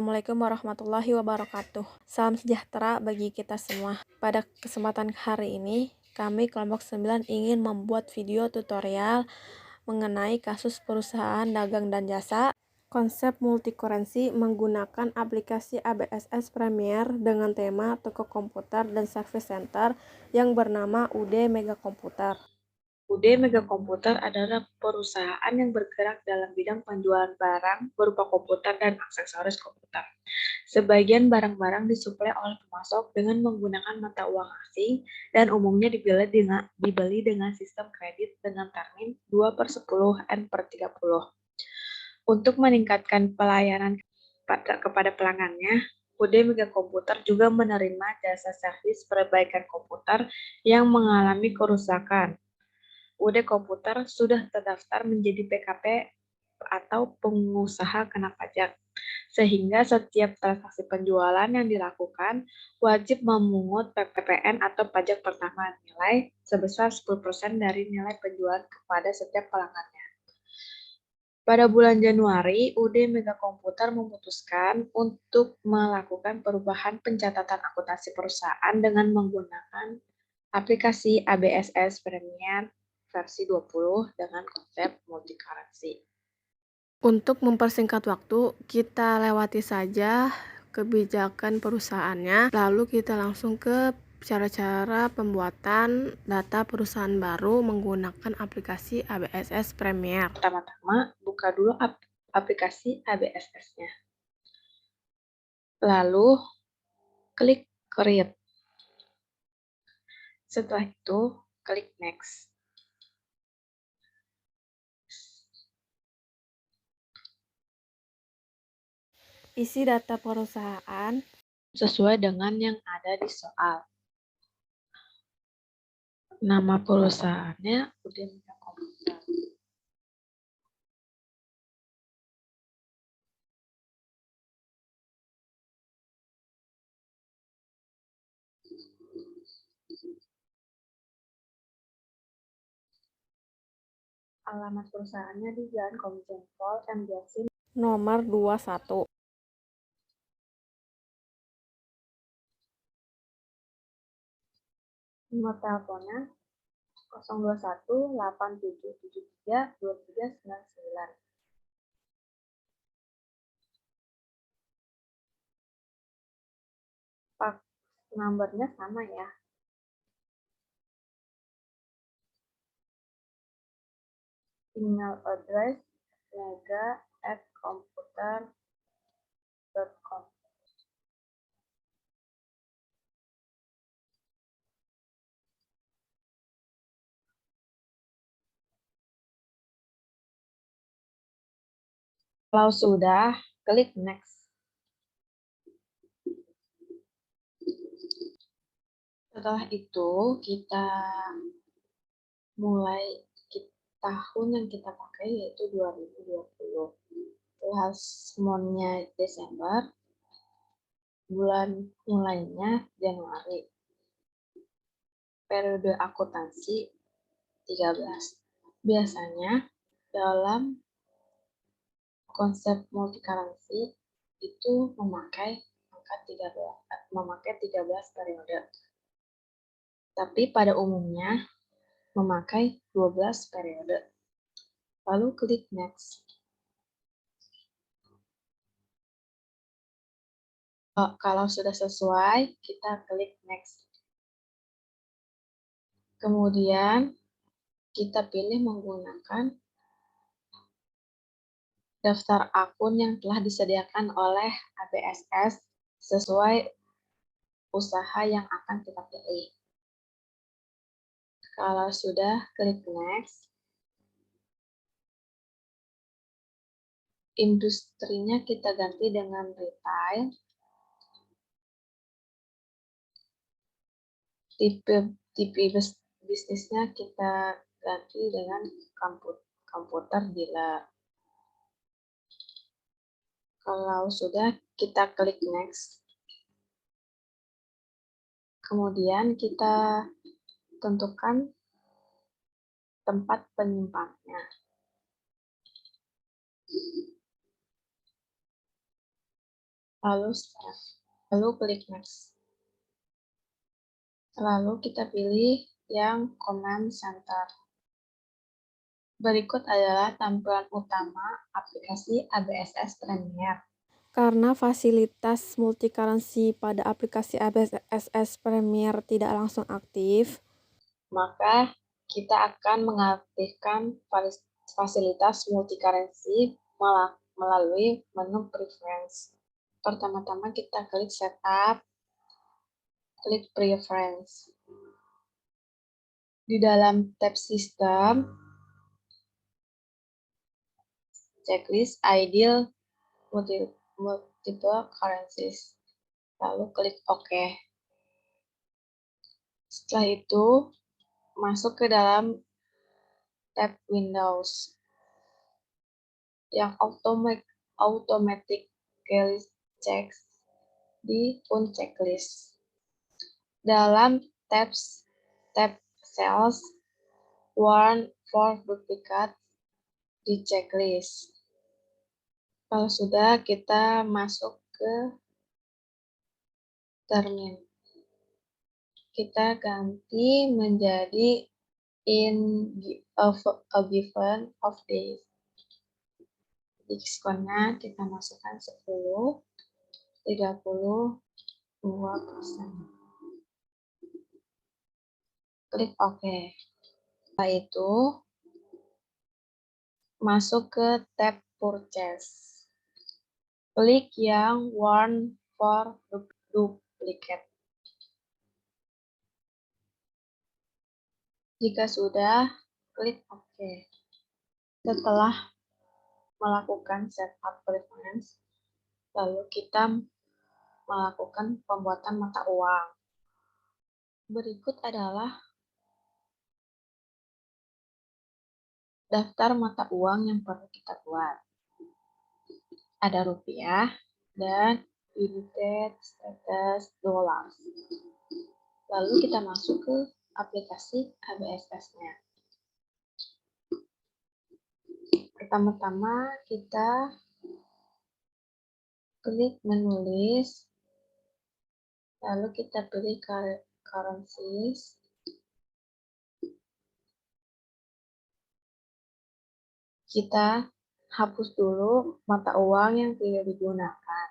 Assalamualaikum warahmatullahi wabarakatuh. Salam sejahtera bagi kita semua. Pada kesempatan hari ini, kami kelompok 9 ingin membuat video tutorial mengenai kasus perusahaan dagang dan jasa, konsep multi-currency menggunakan aplikasi ABSS Premier dengan tema toko komputer dan service center yang bernama UD Mega Komputer. UD Mega Komputer adalah perusahaan yang bergerak dalam bidang penjualan barang berupa komputer dan aksesoris komputer. Sebagian barang-barang disuplai oleh pemasok dengan menggunakan mata uang asing dan umumnya dibeli dengan sistem kredit dengan termin 2/10 N/30. Untuk meningkatkan pelayanan kepada pelanggannya, UD Mega Komputer juga menerima jasa servis perbaikan komputer yang mengalami kerusakan. UD Komputer sudah terdaftar menjadi PKP atau pengusaha kena pajak, sehingga setiap transaksi penjualan yang dilakukan wajib memungut PPN atau pajak pertama nilai sebesar 10% dari nilai penjualan kepada setiap pelanggannya. Pada bulan Januari, UD Mega Komputer memutuskan untuk melakukan perubahan pencatatan akuntansi perusahaan dengan menggunakan aplikasi ABSS Premier versi 20 dengan konsep multi-currency. Untuk mempersingkat waktu, kita lewati saja kebijakan perusahaannya, lalu kita langsung ke cara-cara pembuatan data perusahaan baru menggunakan aplikasi ABSS Premier. Pertama-tama, buka dulu aplikasi ABSS-nya. Lalu, klik Create. Setelah itu, klik Next. Isi data perusahaan sesuai dengan yang ada di soal. Nama perusahaannya UD Mega Komputer. Alamat perusahaannya di Jalan Komjen Pol M. Yasin nomor 21. Nomor teleponnya 021 8773 2399. Fax numbernya sama ya. Email address mega@komputer.com. Kalau sudah, klik next. Setelah itu, kita mulai tahun yang kita pakai yaitu 2020. Last month-nya Desember, bulan mulainya Januari. Periode akuntansi 13. Biasanya dalam konsep multi-currency itu memakai 13 periode. Tapi pada umumnya memakai 12 periode. Lalu klik next. Kalau sudah sesuai, kita klik next. Kemudian kita pilih menggunakan daftar akun yang telah disediakan oleh ABSS sesuai usaha yang akan kita pilih. Kalau sudah, klik next. Industrinya kita ganti dengan retail. Tipe bisnisnya kita ganti dengan komputer dealer. Kalau sudah, kita klik next. Kemudian kita tentukan tempat penyimpanannya. lalu Start, lalu klik Next. Lalu kita pilih yang Command Center. Berikut adalah tampilan utama aplikasi ABSS Premiere. Karena fasilitas multi-currency pada aplikasi ABSS Premiere tidak langsung aktif, maka kita akan mengaktifkan fasilitas multi-currency melalui menu Preference. Pertama-tama kita klik Setup, klik Preference. Di dalam tab Sistem, checklist Ideal Multiple Currencies. Lalu klik OK. Setelah itu, masuk ke dalam tab Windows yang automatically checks di Fund Checklist. Dalam tab Cells Warn for Duplicate di checklist. Kalau sudah, kita masuk ke termin. Kita ganti menjadi in a given of days. Diskonnya kita masukkan 10, 30, 2%. Klik OK. Setelah itu, masuk ke tab Purchase. Klik yang Warn for Duplicate. Jika sudah, klik OK. Setelah melakukan setup preference, lalu kita melakukan pembuatan mata uang. Berikut adalah daftar mata uang yang perlu kita buat. Ada rupiah dan United States Dollars. Lalu kita masuk ke aplikasi ABSS-nya. Pertama-tama kita klik menulis, lalu kita pilih currencies, kita hapus dulu mata uang yang tidak digunakan.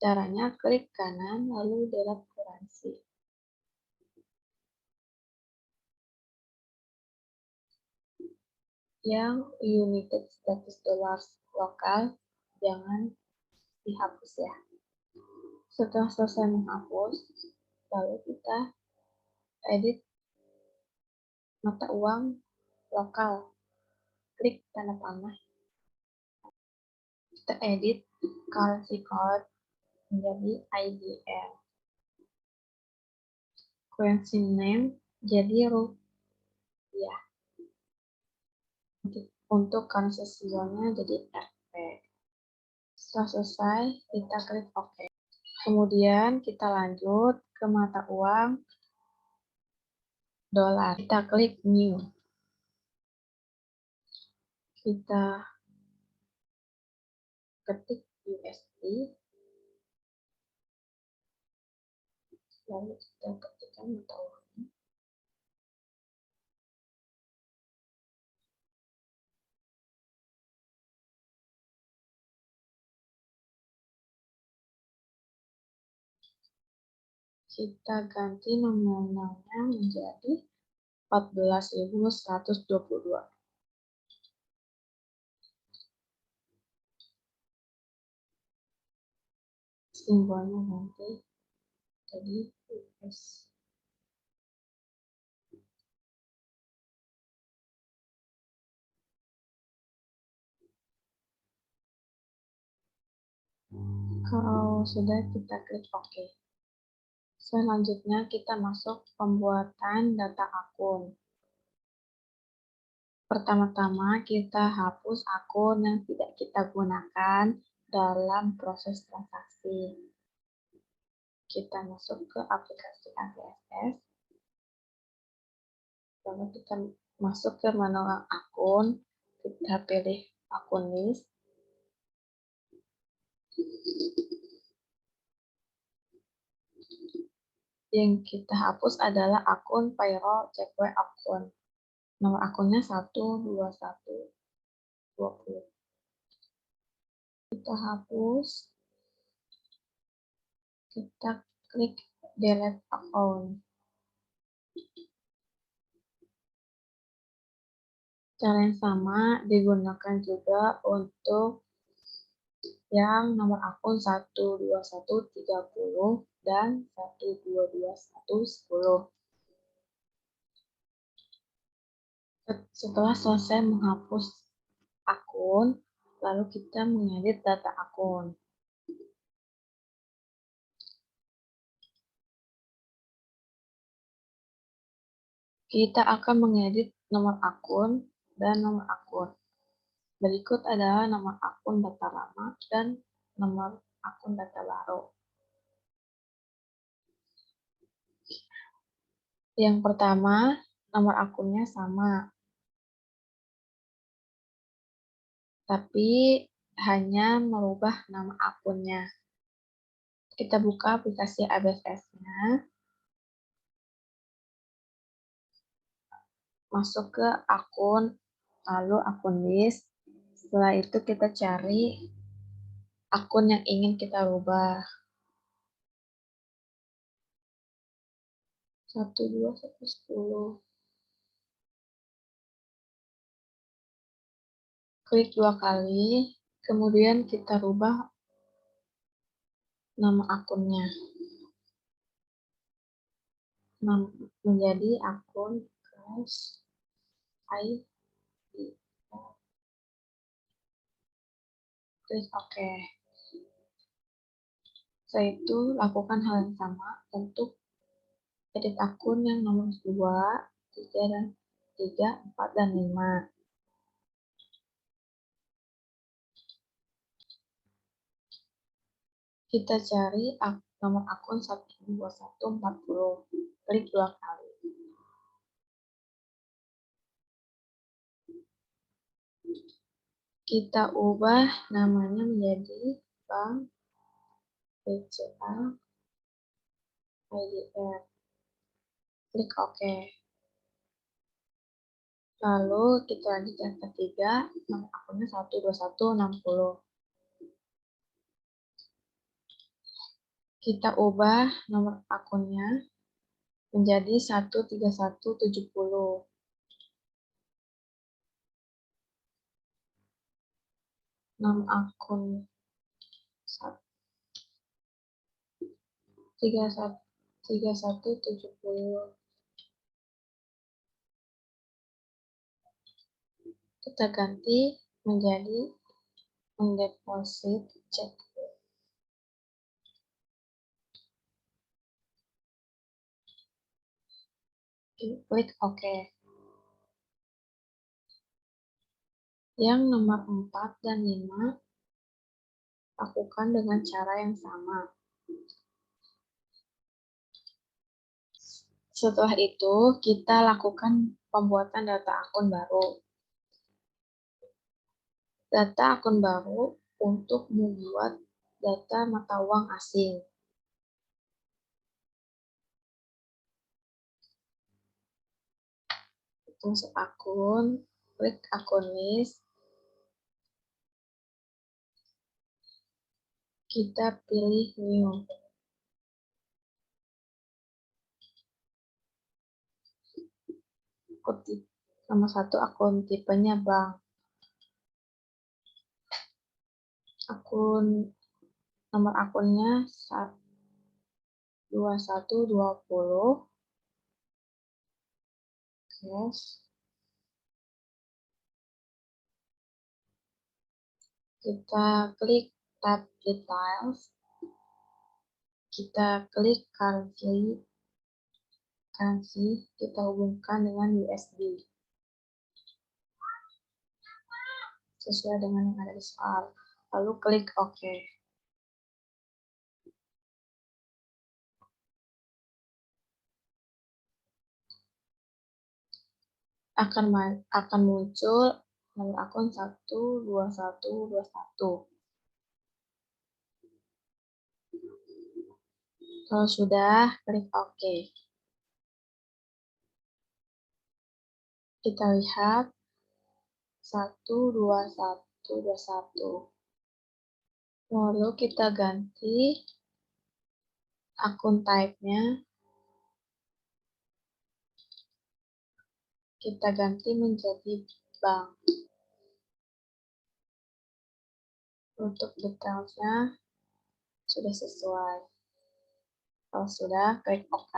Caranya klik kanan lalu delete currency. Yang United States Dollars lokal jangan dihapus ya. Setelah selesai menghapus, lalu kita edit mata uang lokal. Klik tanda panah. Kita edit currency code menjadi IDR. Currency name jadi rupiah. Untuk currency symbolnya jadi RP. Setelah selesai, kita klik OK. Kemudian kita lanjut ke mata uang dolar. Kita klik New. Kita ketik USD. Lalu kita ketikkan mata uangnya. Kita ganti nominalnya menjadi 14.122. Simbolnya nanti jadi US. Kalau sudah, kita klik OK. Selanjutnya kita masuk pembuatan data akun. Pertama-tama kita hapus akun yang tidak kita gunakan dalam proses transaksi. Kita masuk ke aplikasi ABSS. Lalu kita masuk ke menu akun. Kita pilih akun list. Yang kita hapus adalah akun payroll cekwe akun. Nomor akunnya 12120. Kita hapus, kita klik delete account. Cara yang sama digunakan juga untuk yang nomor akun 12130 dan 12210. Setelah selesai menghapus akun, lalu kita mengedit data akun. Kita akan mengedit nomor akun dan nomor akun. Berikut adalah nomor akun data lama dan nomor akun data baru. Yang pertama, nomor akunnya sama, tapi hanya merubah nama akunnya. Kita buka aplikasi ABSS-nya, masuk ke akun, lalu akun list. Setelah itu kita cari akun yang ingin kita rubah. 12110. Klik 2 kali, kemudian kita rubah nama akunnya menjadi akun Crash ID. Klik OK. Setelah itu, lakukan hal yang sama untuk edit akun yang nomor 2, 3, 4, dan 5. Kita cari nomor akun 12140. Klik 2 kali. Kita ubah namanya menjadi Bank BCA IDR. Klik OK. Lalu kita lanjut yang ketiga, nomor akunnya 12160. Kita ubah nomor akunnya menjadi 13170. Nama akun 3170. Kita ganti menjadi mendeposit cek. Klik OK. Yang nomor 4 dan 5 lakukan dengan cara yang sama. Setelah itu, kita lakukan pembuatan data akun baru. Data akun baru untuk membuat data mata uang asing. Masuk akun, klik akun list, kita pilih new. Nomor 1 akun tipenya bank. Nomor akunnya 2120. Yes. Kita klik tab details. Kita klik currency, kita hubungkan dengan USD. Sesuai dengan yang ada di soal. Lalu klik OK. Akan muncul nomor akun 12121. Kalau sudah, klik OK. Kita lihat 12121. Lalu kita ganti akun type-nya, kita ganti menjadi bank. Untuk detailnya sudah sesuai. Kalau sudah, klik OK.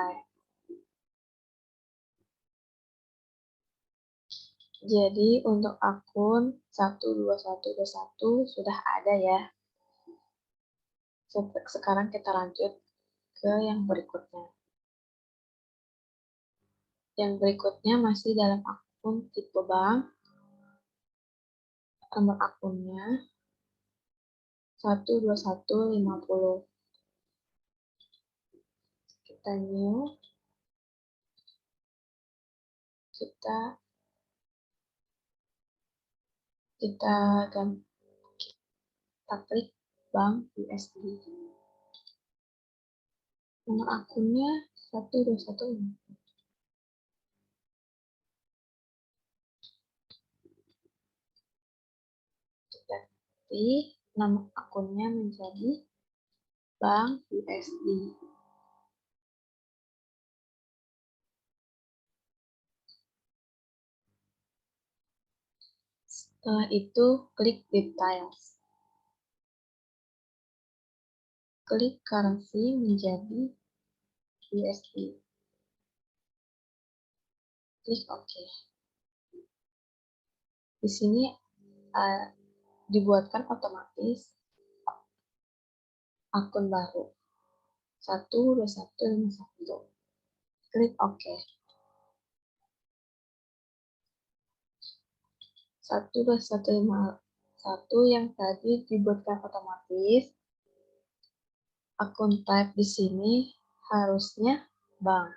Jadi untuk akun 12121 sudah ada ya. Sekarang kita lanjut ke yang berikutnya. Yang berikutnya masih dalam akun tipe bank. Nomor akunnya 12150. Kita new, kita ganti, kita klik bank USD. Nomor akunnya 12150. Kita ganti nama akunnya menjadi bank USD. Setelah itu, klik Details. Klik Currency menjadi USD. Klik OK. Di sini dibuatkan otomatis akun baru 12151. Klik OK. 12151 yang tadi dibuatkan otomatis, akun type di sini harusnya bank.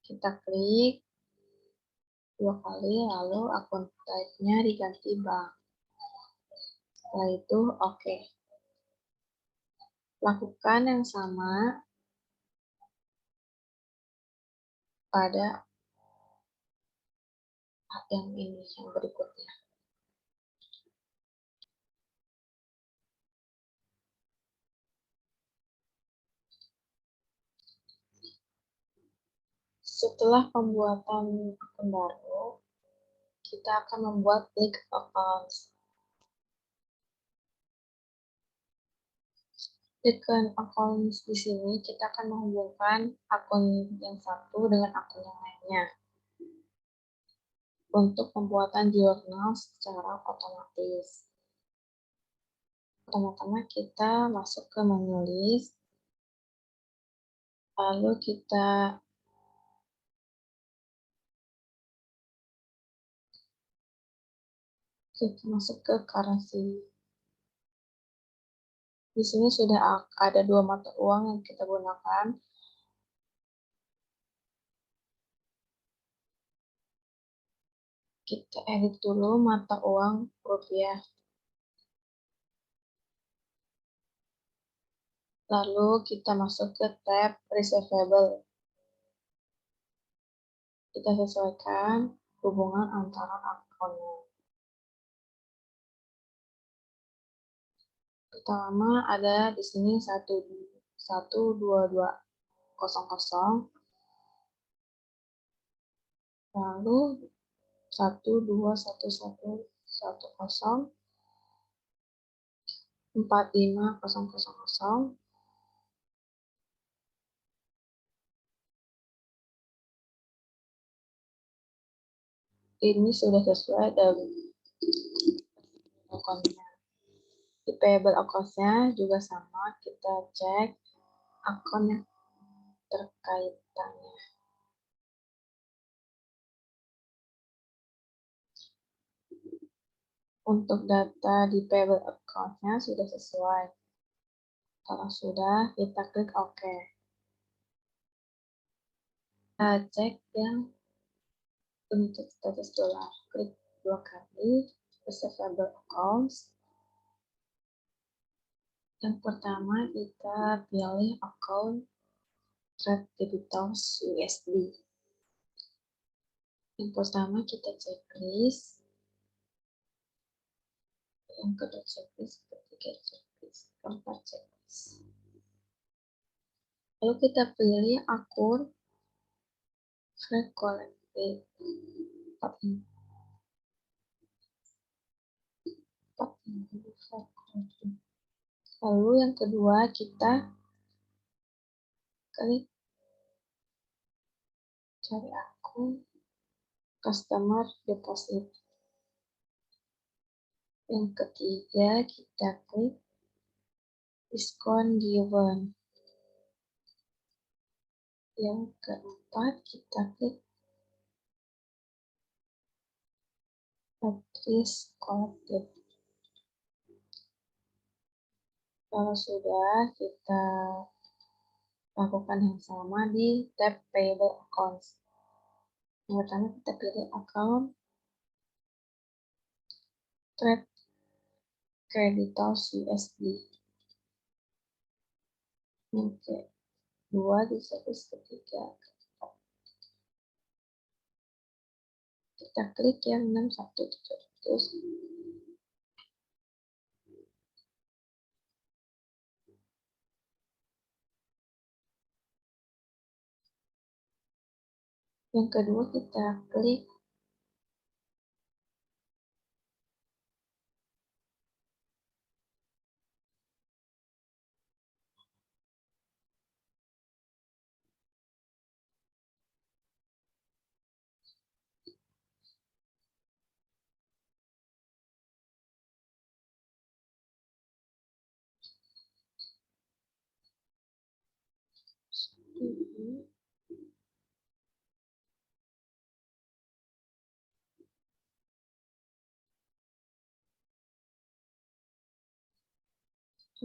Kita klik 2 kali, lalu akun type-nya diganti bank. Setelah itu OK. Lakukan yang sama pada yang ini, yang berikutnya. Setelah pembuatan akun baru, kita akan membuat link accounts. Dengan accounts di sini, kita akan menghubungkan akun yang satu dengan akun yang lainnya untuk pembuatan jurnal secara otomatis. Pertama-tama kita masuk ke menu list, lalu kita masuk ke currency. Di sini sudah ada 2 mata uang yang kita gunakan. Kita edit dulu mata uang rupiah. Lalu kita masuk ke tab Receivable. Kita sesuaikan hubungan antara akunnya. Pertama ada di sini 12200, lalu 1211110 45000. Ini sudah sesuai dengan akunnya. Di payable account-nya juga sama, kita cek akun yang terkaitannya. Untuk data di payable account-nya sudah sesuai. Kalau sudah, kita klik OK. Kita cek yang untuk status dolar. Klik 2 kali, receivable accounts. Yang pertama kita pilih account Trade Debitors USD. Yang pertama kita checklist, yang kedua checklist, ketiga checklist, keempat checklist. Lalu kita pilih akun Flag Collected. Lalu yang kedua kita klik cari akun customer deposit. Yang ketiga kita klik discount given. Yang keempat kita klik address collected. Kalau sudah, kita lakukan yang sama di tab payable accounts. Yang pertama kita pilih account Trade Creditors USD. Yang kedua di checklist ketiga. Kita klik yang 6177. Yang kedua kita klik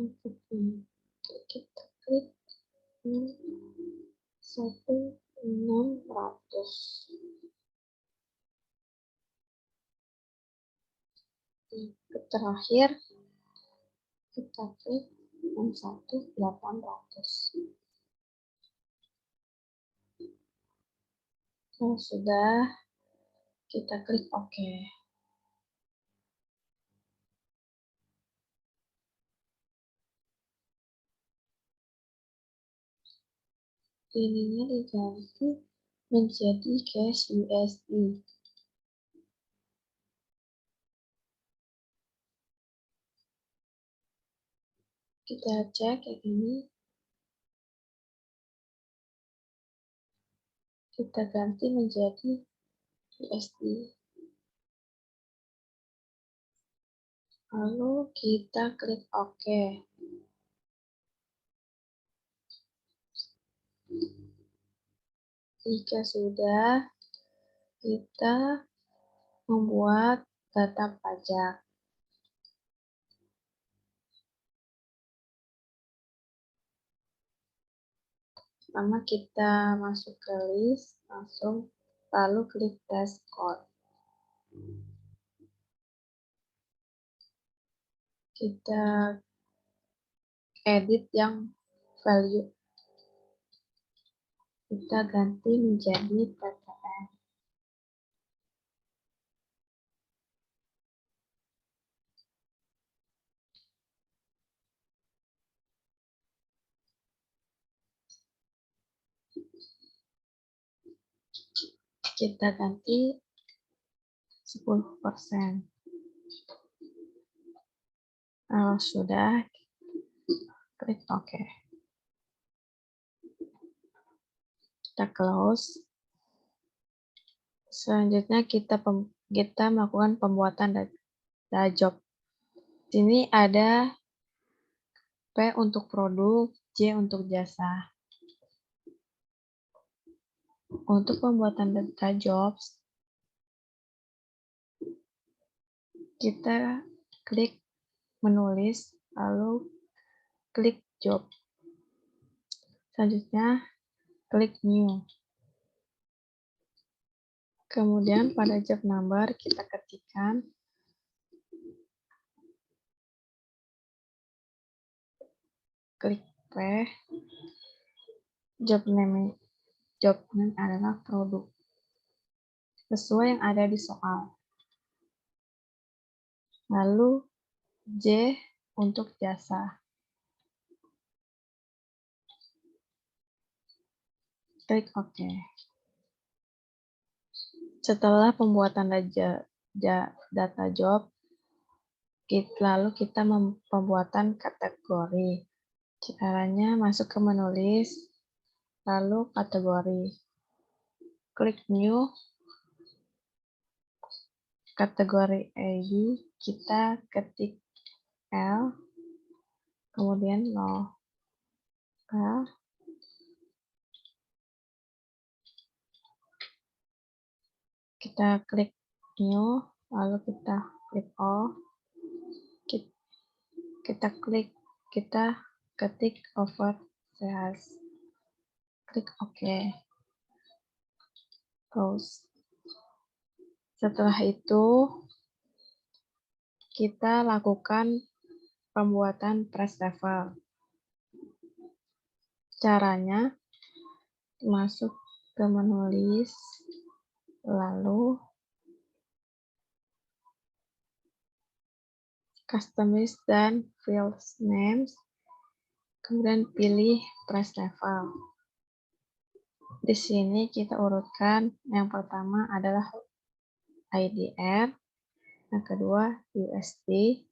yang ketiga. Kita klik 1600. Terakhir kita klik 1800. Kalau sudah, kita klik OK. Ininya diganti menjadi cash USD. Kita cek yang ini. Kita ganti menjadi USD. Lalu kita klik OK. Jika sudah, kita membuat data pajak. Pertama kita masuk ke list, lalu klik dashboard. Kita edit yang value. Kita ganti menjadi PTN. Kita ganti 10%. Kalau sudah, klik OK. Kita close. Selanjutnya kita melakukan pembuatan data job. Di sini ada P untuk produk, J untuk jasa. Untuk pembuatan data jobs, kita klik menulis, lalu klik job. Selanjutnya, klik new. Kemudian pada job number kita ketikkan klik P, job name adalah produk, sesuai yang ada di soal. Lalu J untuk jasa. Klik OK. Setelah pembuatan data job, lalu kita pembuatan kategori. Caranya masuk ke menulis, lalu kategori. Klik New, kategori ID, kita ketik L, kemudian lokal, kita klik New, lalu kita klik O, kita ketik over sales, klik OK, close. Setelah itu kita lakukan pembuatan press level. Caranya masuk ke menulis, lalu customize dan field names, kemudian pilih press level. Di sini kita urutkan, yang pertama adalah IDR, yang kedua USD.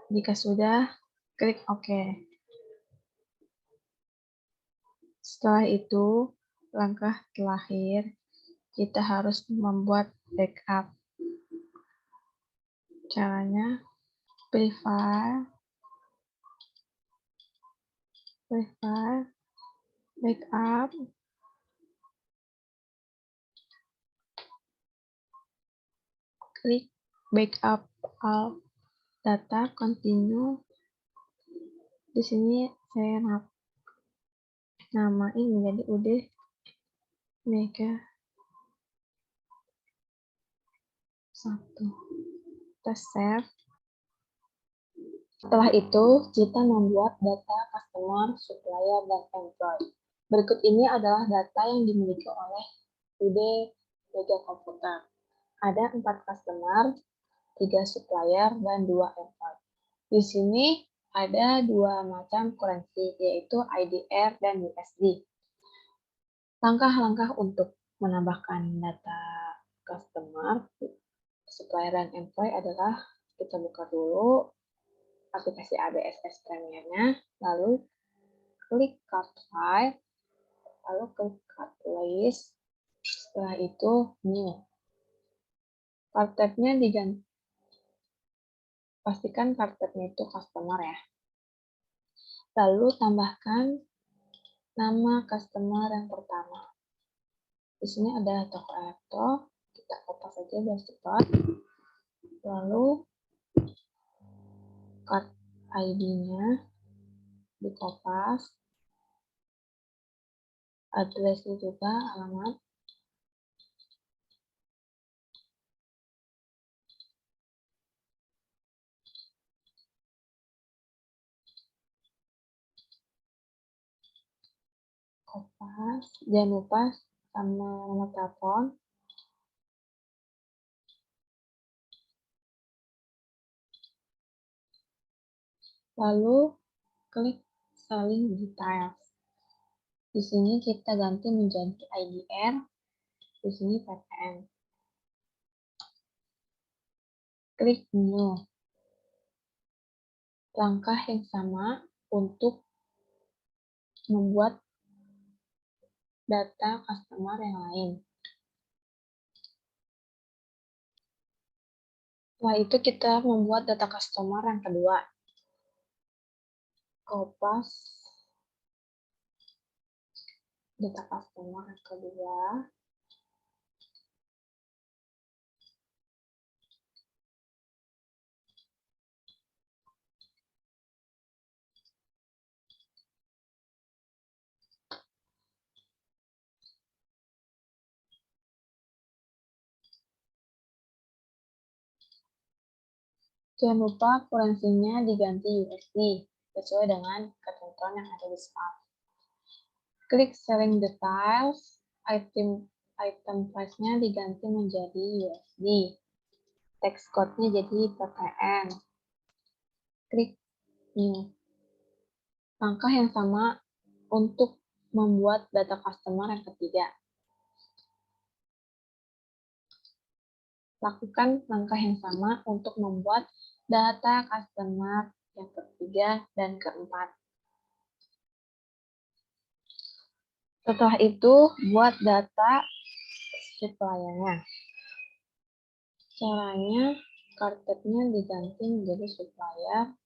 Jika sudah, klik OK. Setelah itu, langkah terakhir, kita harus membuat backup. Caranya, pilih file, backup, klik backup all data, continue. Di sini saya namain menjadi UD Mega 1. Kita save. Setelah itu, kita membuat data customer, supplier, dan employee. Berikut ini adalah data yang dimiliki oleh UD Mega Komputer. Ada 4 customer, 3 supplier, dan 2 employee. Di sini ada 2 macam currency, yaitu IDR dan USD. Langkah-langkah untuk menambahkan data customer, supplier, dan employee adalah kita buka dulu aplikasi ABSS Premier-nya, lalu klik card file, lalu klik card list, setelah itu new. Card tab-nya diganti, pastikan card tab-nya itu customer ya. Lalu tambahkan nama customer yang pertama. Di sini ada toko elektro, kita kopas saja biar cepat. Lalu card ID-nya dikopas, address-nya juga, alamat. Kopas, jangan lupa sama nomor telepon. Lalu klik selling details. Di sini kita ganti menjadi IDR, di sini PPN. Klik new. Langkah yang sama untuk membuat data customer yang lain. Setelah itu kita membuat data customer yang kedua. Kopas data customer yang kedua. Jangan lupa kurensinya diganti USD sesuai dengan ketentuan yang ada di soal. Klik selling details, item price-nya diganti menjadi USD. Text code-nya jadi PPN. Klik new. Langkah yang sama untuk membuat data customer yang ketiga. Lakukan langkah yang sama untuk membuat data customer yang ketiga dan keempat. Setelah itu, buat data suppliernya. Caranya, karpetnya diganti menjadi supplier,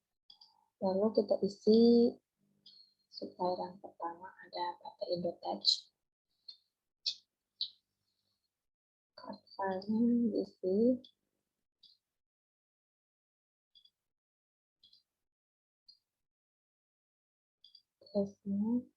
lalu kita isi supplier yang pertama ada PT Indotech. Kartunya diisi. Terusnya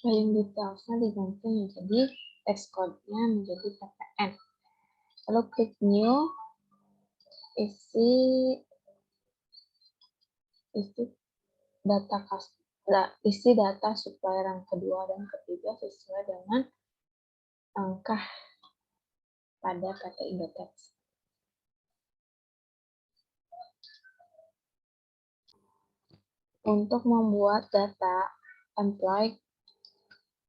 buying details-nya diganti menjadi text code-nya menjadi PPN. Lalu klik new, isi data supplier yang kedua dan ketiga sesuai dengan angka pada PT Indotech. Untuk membuat data employee,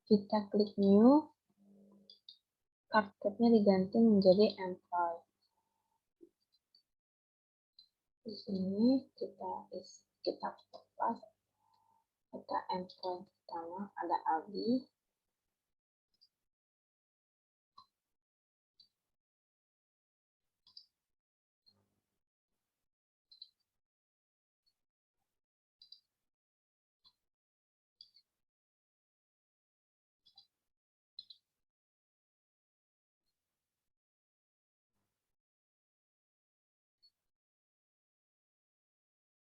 kita klik new, karpetnya diganti menjadi employee. Di sini kita pas data employee pertama ada Aldi.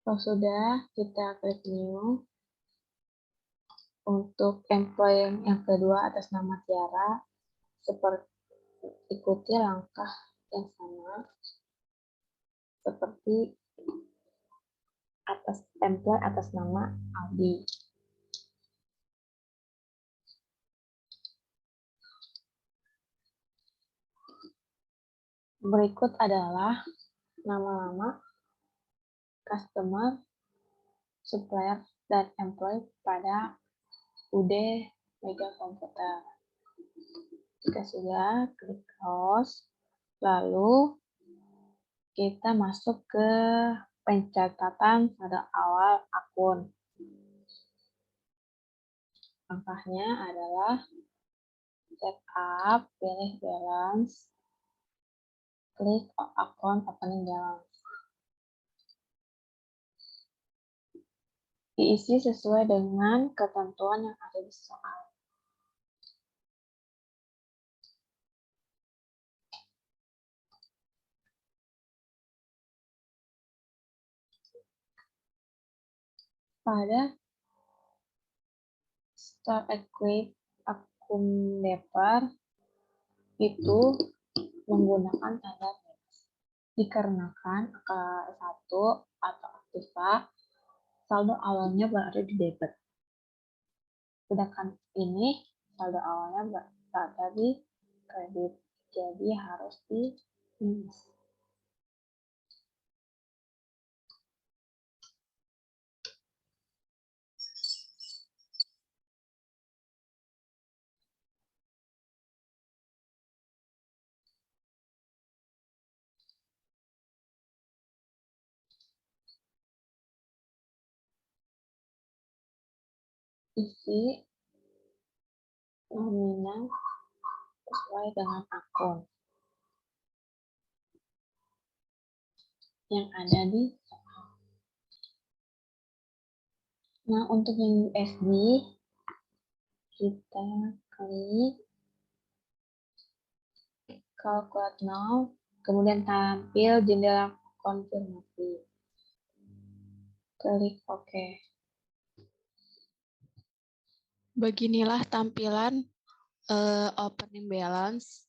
Kalau sudah, kita klik new. Untuk employee yang kedua atas nama Tiara, ikuti langkah yang sama seperti employee atas nama Aldi. Berikut adalah nama-nama customer, supplier, dan employee pada UD Mega Komputer. Jika sudah, klik close, lalu kita masuk ke pencatatan pada awal akun. Langkahnya adalah setup, pilih balance, klik akun opening balance. Diisi sesuai dengan ketentuan yang ada di soal. Pada Start Equip akun Depper itu menggunakan tanda minus. Dikarenakan angka 1 atau aktiva, saldo awalnya berada di debit. Sedangkan ini saldo awalnya berada di kredit. Jadi harus di minus. Isi nominal sesuai dengan akun yang ada di soal. Nah, untuk yang USD, kita klik calculate now, kemudian tampil jendela konfirmasi. Klik OK. Beginilah tampilan opening balance.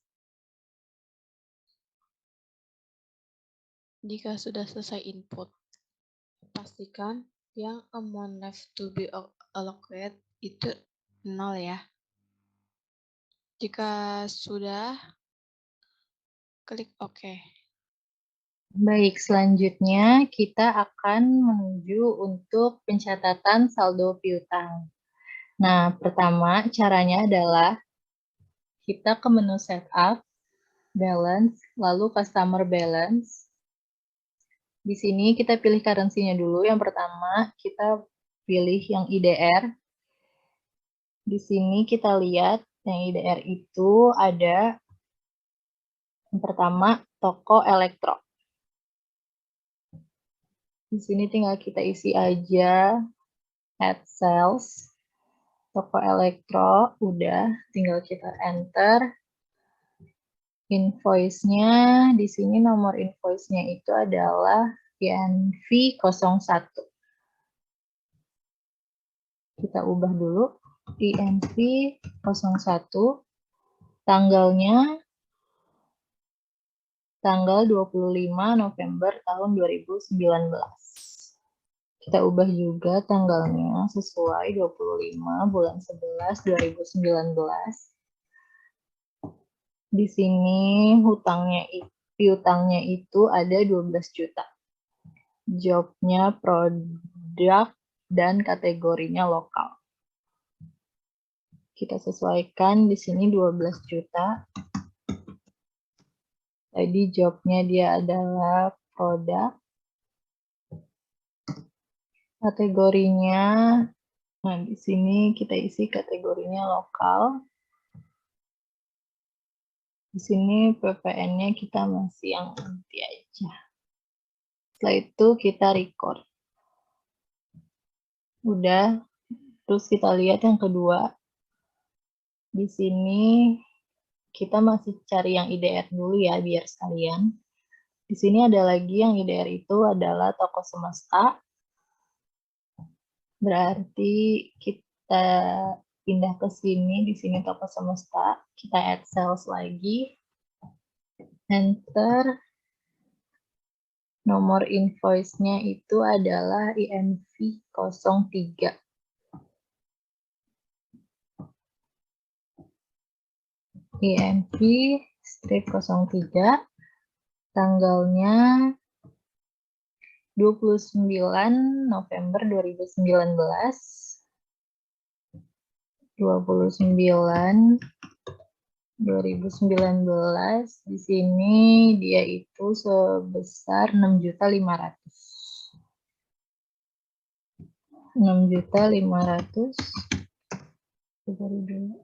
Jika sudah selesai input, pastikan yang amount left to be allocated itu 0 ya. Jika sudah, klik OK. Baik, selanjutnya kita akan menuju untuk pencatatan saldo piutang. Nah, pertama caranya adalah kita ke menu setup, balance, lalu customer balance. Di sini kita pilih currency-nya dulu. Yang pertama, kita pilih yang IDR. Di sini kita lihat yang IDR itu ada yang pertama, toko elektro. Di sini tinggal kita isi aja add sales, toko elektro, udah tinggal kita enter. Invoice-nya, di sini nomor invoice-nya itu adalah INV 01. Kita ubah dulu, INV 01, tanggalnya tanggal 25 November tahun 2019. Kita ubah juga tanggalnya sesuai 25 bulan 11 2019. Di sini piutangnya itu ada 12 juta. Jobnya produk dan kategorinya lokal. Kita sesuaikan di sini 12 juta. Tadi jobnya dia adalah produk. Kategorinya, nah di sini kita isi kategorinya lokal. Di sini PPN-nya kita masih yang inti aja. Setelah itu kita record. Udah, terus kita lihat yang kedua. Di sini kita masih cari yang IDR dulu ya, biar sekalian. Di sini ada lagi yang IDR itu adalah toko semesta. Berarti kita pindah ke sini, di sini toko semesta, kita add sales lagi, enter, nomor invoice-nya itu adalah INV 03. INV strip 03, tanggalnya 29 November 2019. 29 2019 di sini dia itu sebesar 6.500.000. 6.500.000. Dulu.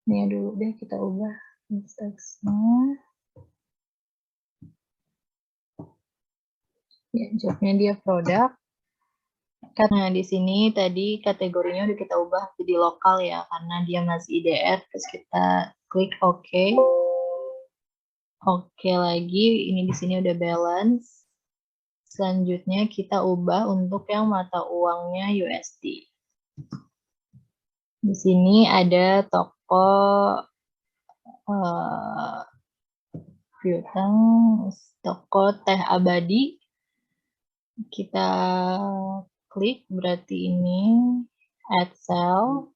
Ini dulu deh kita ubah teksnya. Ya, jobnya dia produk. Karena di sini tadi kategorinya udah kita ubah jadi lokal ya, karena dia masih IDR, terus kita klik OK. Oke lagi, ini di sini udah balance. Selanjutnya kita ubah untuk yang mata uangnya USD. Di sini ada toko piutang, toko teh abadi. Kita klik, berarti ini add sell,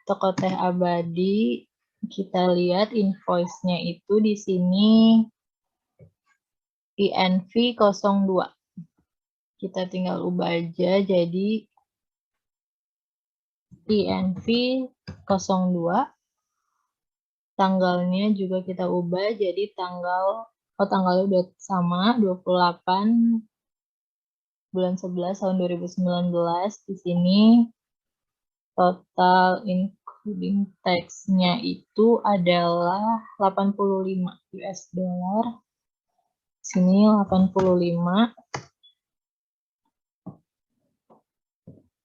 toko teh abadi. Kita lihat invoice-nya itu di sini INV 02. Kita tinggal ubah aja jadi INV 02. Tanggalnya juga kita ubah jadi tanggalnya udah sama, 28 bulan 11 tahun 2019. Di sini total including tax-nya itu adalah 85 US dollar. Sini 85.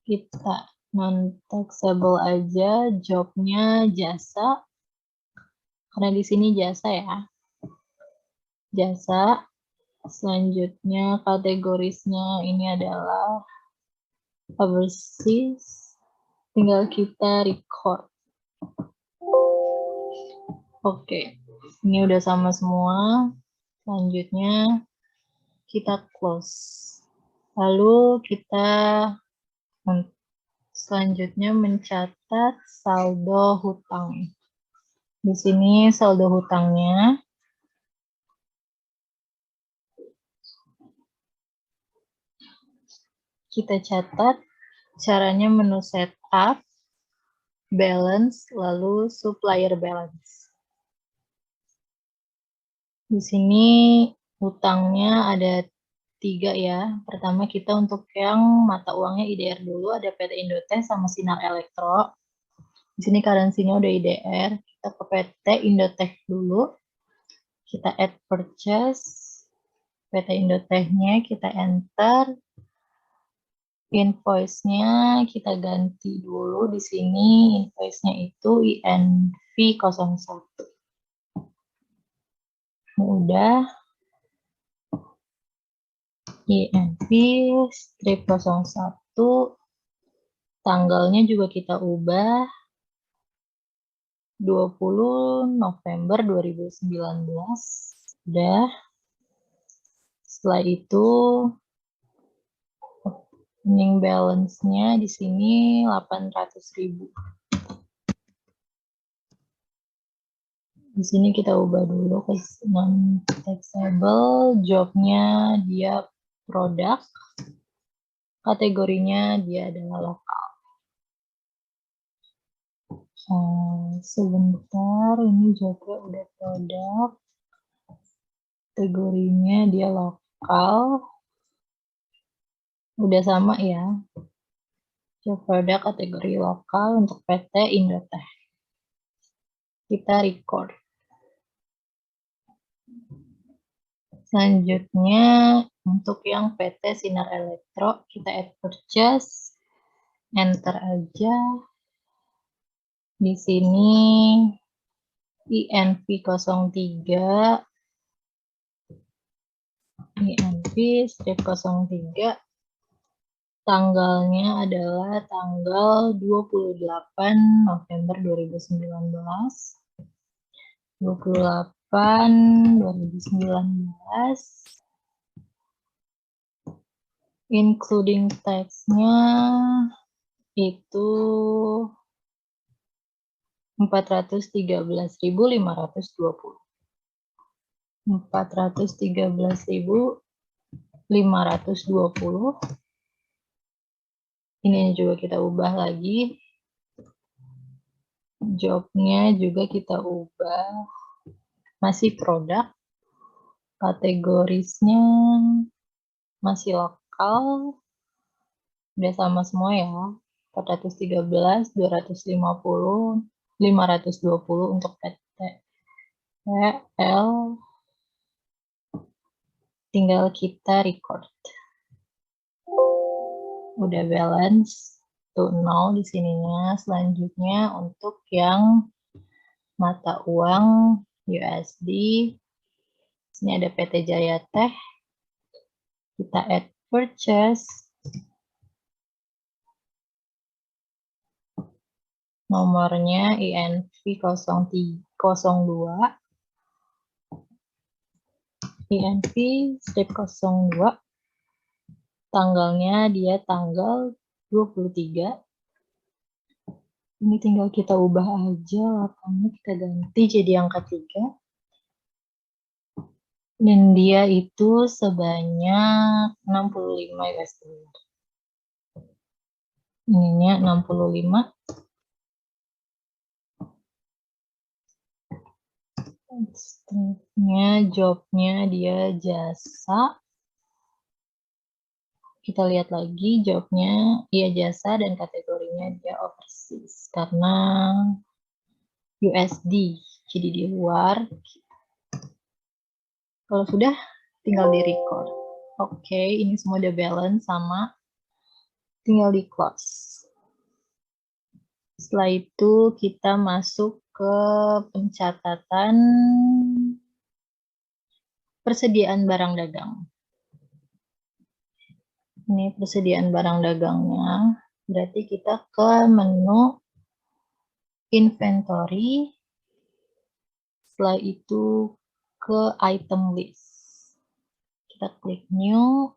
Kita non-taxable aja, jobnya jasa. Karena di sini jasa ya. Jasa. Selanjutnya kategorisnya ini adalah overseas. Tinggal kita record. Oke, ini udah sama semua. Selanjutnya kita close. Lalu kita selanjutnya mencatat saldo hutang. Di sini saldo hutangnya kita catat. Caranya menu setup, balance, lalu supplier balance. Di sini hutangnya ada 3 ya. Pertama kita untuk yang mata uangnya IDR dulu, ada PT Indotech sama Sinar Elektro. Di sini currency-nya udah IDR. Kita ke PT Indotech dulu. Kita add purchase. PT Indotech-nya kita enter. Invoice-nya kita ganti dulu di sini. Invoice-nya itu INV01. Udah. INV strip 01. Tanggalnya juga kita ubah. 20 November 2019. Udah. Setelah itu opening balance-nya di sini 800.000. Di sini kita ubah dulu ke non-taxable, jobnya dia produk, kategorinya dia adalah lokal. Sebentar, ini jobnya udah produk, kategorinya dia lokal, udah sama ya. Job produk kategori lokal untuk PT Indotech. Kita record. Selanjutnya, untuk yang PT Sinar Elektro, kita add purchase, enter aja. Di sini INV03, INV strip 03, tanggalnya adalah tanggal 28 November 2019. 28 2019. Including tax-nya itu 413.520. 413.520. Ini juga kita ubah lagi. Jobnya juga kita ubah. Masih produk. Kategorisnya masih lokal. Udah sama semua ya. 413, 250, 520 untuk PT PL. Tinggal kita record. Udah balance tuh 0 di sininya. Selanjutnya untuk yang mata uang USD. Sini ada PT Jaya Tech. Kita add purchase. Nomornya INV02. INV strip 02. Tanggalnya dia tanggal 23. Ini tinggal kita ubah aja, 8-nya kita ganti jadi angka 3. Dan dia itu sebanyak 65 US dollar. Ininya 65. Stripnya, jobnya dia jasa. Kita lihat lagi jobnya, iya jasa dan kategorinya dia overseas. Karena USD, jadi di luar. Kalau sudah, tinggal di record. Oke, ini semua udah balance sama. Tinggal di close. Setelah itu kita masuk ke pencatatan persediaan barang dagang. Ini persediaan barang dagangnya. Berarti kita ke menu inventory. Setelah itu ke item list. Kita klik new.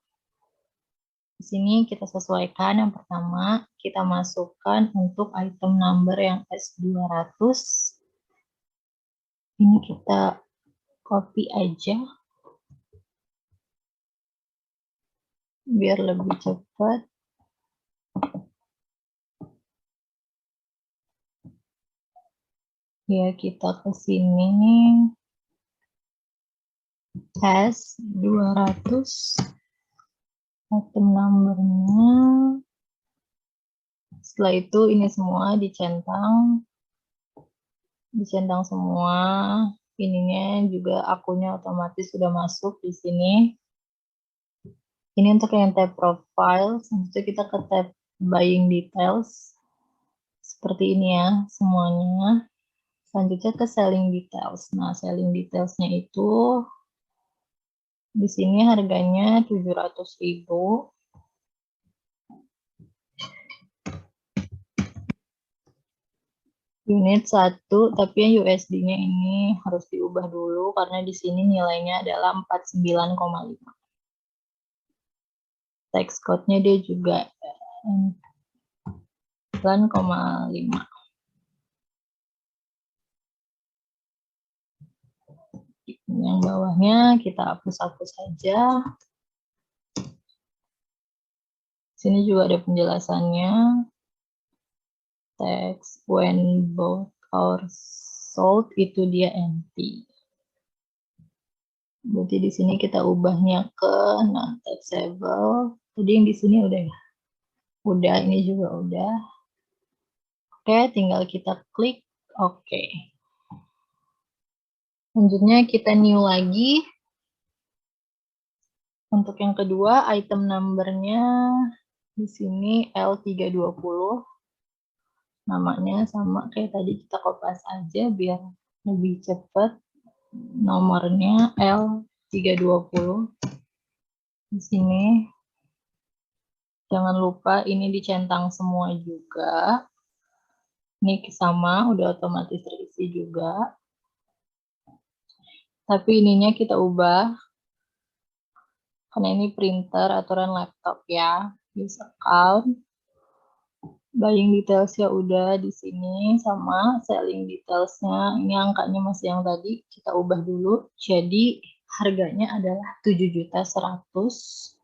Di sini kita sesuaikan. Yang pertama, kita masukkan untuk item number yang S200. Ini kita copy aja. Biar lebih cepat. Ya, kita ke sini. S200. Item numbernya. Setelah itu ini semua dicentang semua. Ininya juga akunnya otomatis sudah masuk di sini. Ini untuk yang tab profile. Selanjutnya kita ke tab buying details. Seperti ini ya semuanya. Selanjutnya ke selling details. Nah, selling detailsnya itu di sini harganya 700.000. Unit 1, tapi yang USD-nya ini harus diubah dulu karena di sini nilainya adalah 49,5. Tax code-nya dia juga 9,5. Yang bawahnya kita hapus-hapus saja. Sini juga ada penjelasannya. Tax when bought or sold itu dia empty. Berarti di sini kita ubahnya ke non taxable. Tadi yang di sini udah ya. Udah, ini juga udah. Oke, tinggal kita klik oke. Selanjutnya kita new lagi. Untuk yang kedua, item number-nya di sini L320. Namanya sama kayak tadi, kita kopas aja biar lebih cepat. Nomornya L320. Di sini. Jangan lupa ini dicentang semua juga. Ini sama, udah otomatis terisi juga. Tapi ininya kita ubah. Karena ini printer, aturan laptop ya. Use account. Buying details-nya udah di sini sama selling details-nya. Ini angkanya masih yang tadi, kita ubah dulu. Jadi harganya adalah 7.100.000.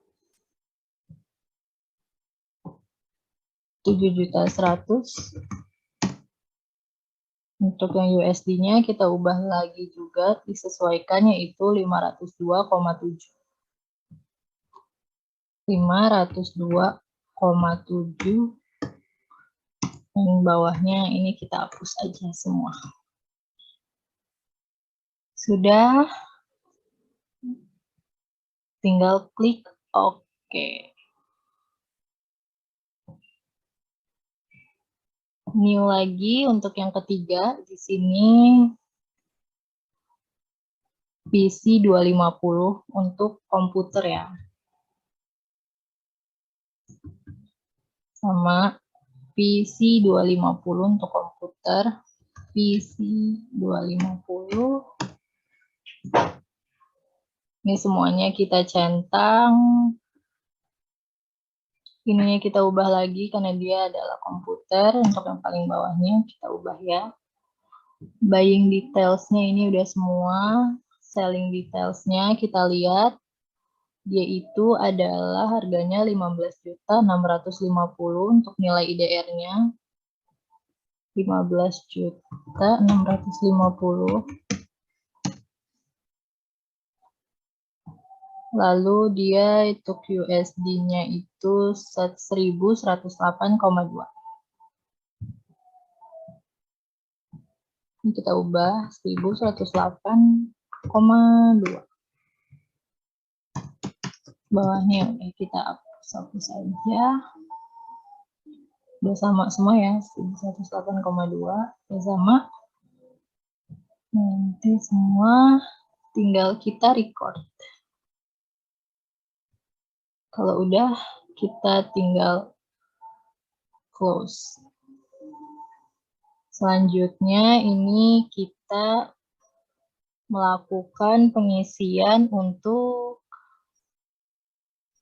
7.100.000. Untuk yang USD-nya kita ubah lagi juga, disesuaikan yaitu 502,7. 502,7. Yang bawahnya ini kita hapus aja semua. Sudah. Tinggal klik OK. New lagi untuk yang ketiga. Di sini PC 250 untuk komputer ya. Sama PC 250 untuk komputer. PC 250. Ini semuanya kita centang. Ininya kita ubah lagi karena dia adalah komputer. Untuk yang paling bawahnya kita ubah ya. Buying details-nya ini udah semua. Selling details-nya kita lihat. Dia itu adalah harganya 15.650 untuk nilai IDR-nya. 15.650. Lalu dia untuk USD-nya itu 1.108,2. Ini kita ubah 1.108,2. Bawahnya udah kita hapus saja. Udah sama semua ya, 1.108,2. Udah sama. Nanti semua tinggal kita record. Kalau udah, kita tinggal close. Selanjutnya ini kita melakukan pengisian untuk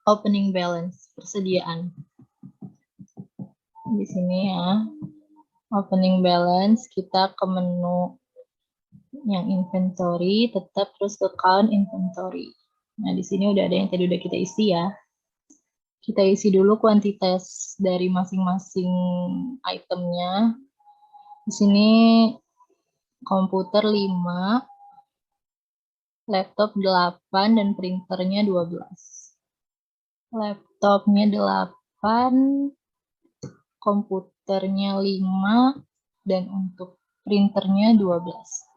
opening balance, persediaan. Di sini ya, opening balance, kita ke menu yang inventory, tetap terus ke count inventory. Nah, di sini udah ada yang tadi udah kita isi ya. Kita isi dulu kuantitas dari masing-masing itemnya. Di sini komputer 5, laptop 8, dan printernya 12. Laptopnya 8, komputernya 5, dan untuk printernya 12.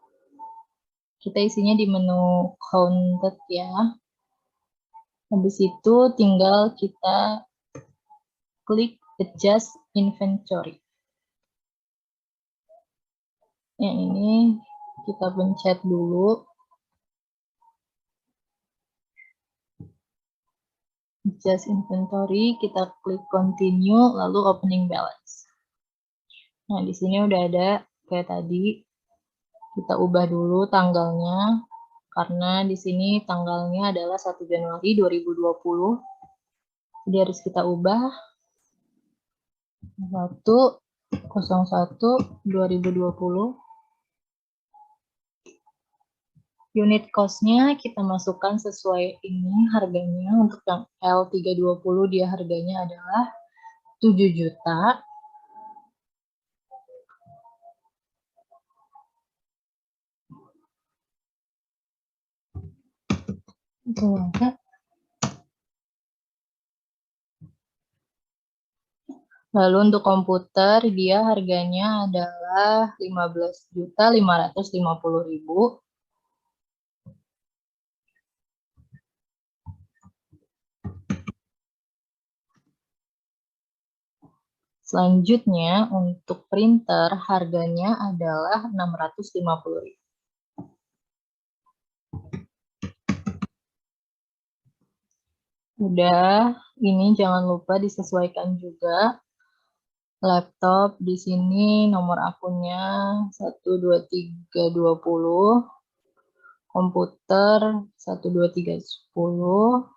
Kita isinya di menu counted ya. Habis itu tinggal kita klik adjust inventory. Yang ini kita pencet dulu. Adjust inventory, kita klik continue, lalu opening balance. Nah, di sini udah ada kayak tadi. Kita ubah dulu tanggalnya, karena di sini tanggalnya adalah 1 Januari 2020. Jadi harus kita ubah 1/01/2020. Unit cost-nya kita masukkan sesuai ini harganya. Untuk yang L320 dia harganya adalah 7 juta. Lalu untuk komputer dia harganya adalah 15.550.000. Selanjutnya untuk printer harganya adalah 650.000. Udah, ini jangan lupa disesuaikan juga. Laptop di sini nomor akunnya 12320, komputer 12310,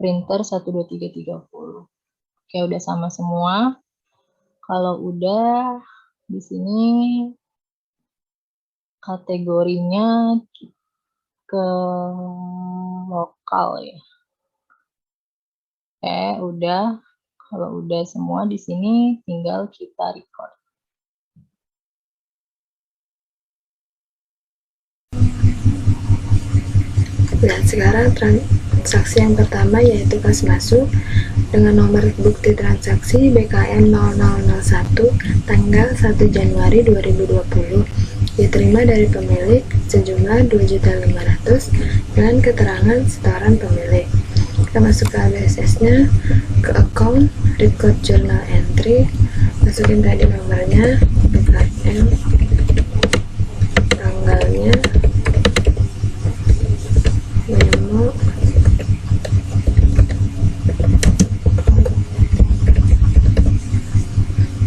printer 12330. Oke, udah sama semua. Kalau udah, di sini kategorinya ke lokal ya. Oke, udah. Kalau udah semua di sini tinggal kita record. Nah, sekarang transaksi yang pertama yaitu kas masuk dengan nomor bukti transaksi BKN 0001 tanggal 1 Januari 2020 diterima dari pemilik sejumlah 2.500.000 dengan keterangan setoran pemilik. Kita masuk ke ABSS-nya, ke account, record journal entry, masukin tadi nomornya, BKN, tanggalnya, memo,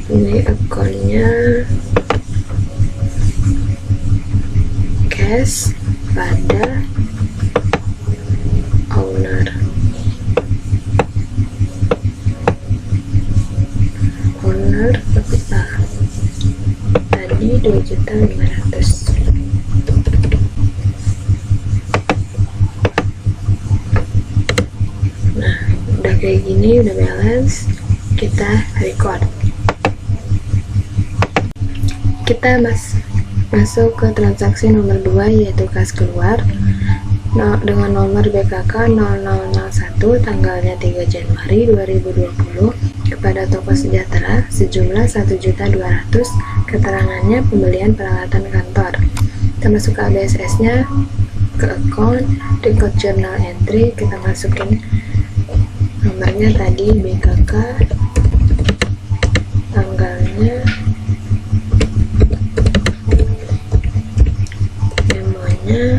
ini akunnya, cash pada owner. Capital tadi 2.500.000. Nah, udah kayak gini, udah balance, kita record. Kita masuk ke transaksi nomor 2 yaitu kas keluar dengan nomor BKK 0001 tanggalnya 3 Januari 2020 kepada toko sejahtera sejumlah 1.200.000, keterangannya pembelian peralatan kantor. Kita masuk ke ABSS-nya, ke account, record journal entry, kita masukin nomornya tadi BKK, tanggalnya, memonya,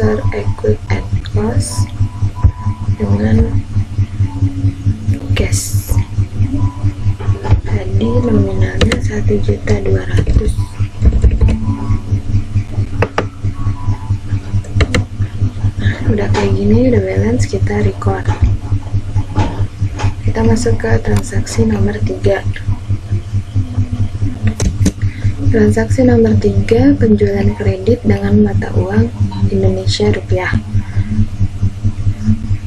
Store Equip at Cost dengan cash. Tadi nominalnya 1.200.000. Udah kayak gini, udah balance, kita record. Kita masuk ke transaksi nomor 3. Transaksi nomor 3, penjualan kredit dengan mata uang Indonesia Rupiah.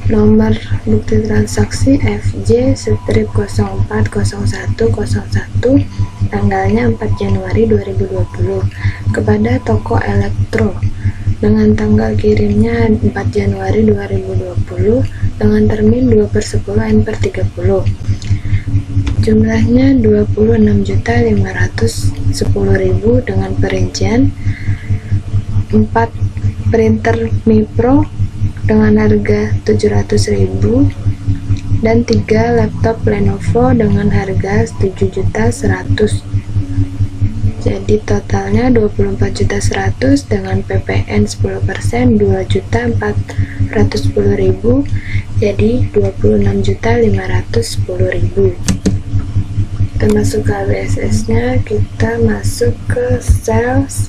Nomor bukti transaksi FJ-040101, tanggalnya 4 Januari 2020, kepada toko elektro dengan tanggal kirimnya 4 Januari 2020 dengan termin 2/10/30. Jumlahnya 26.510.000 dengan perincian 4 printer Mipro dengan harga 700.000 dan 3 laptop Lenovo dengan harga 7.100.000. Jadi totalnya 24.100.000 dengan PPN 10% 2.410.000, jadi 26.510.000. Kita masuk ke ABSS nya, kita masuk ke sales,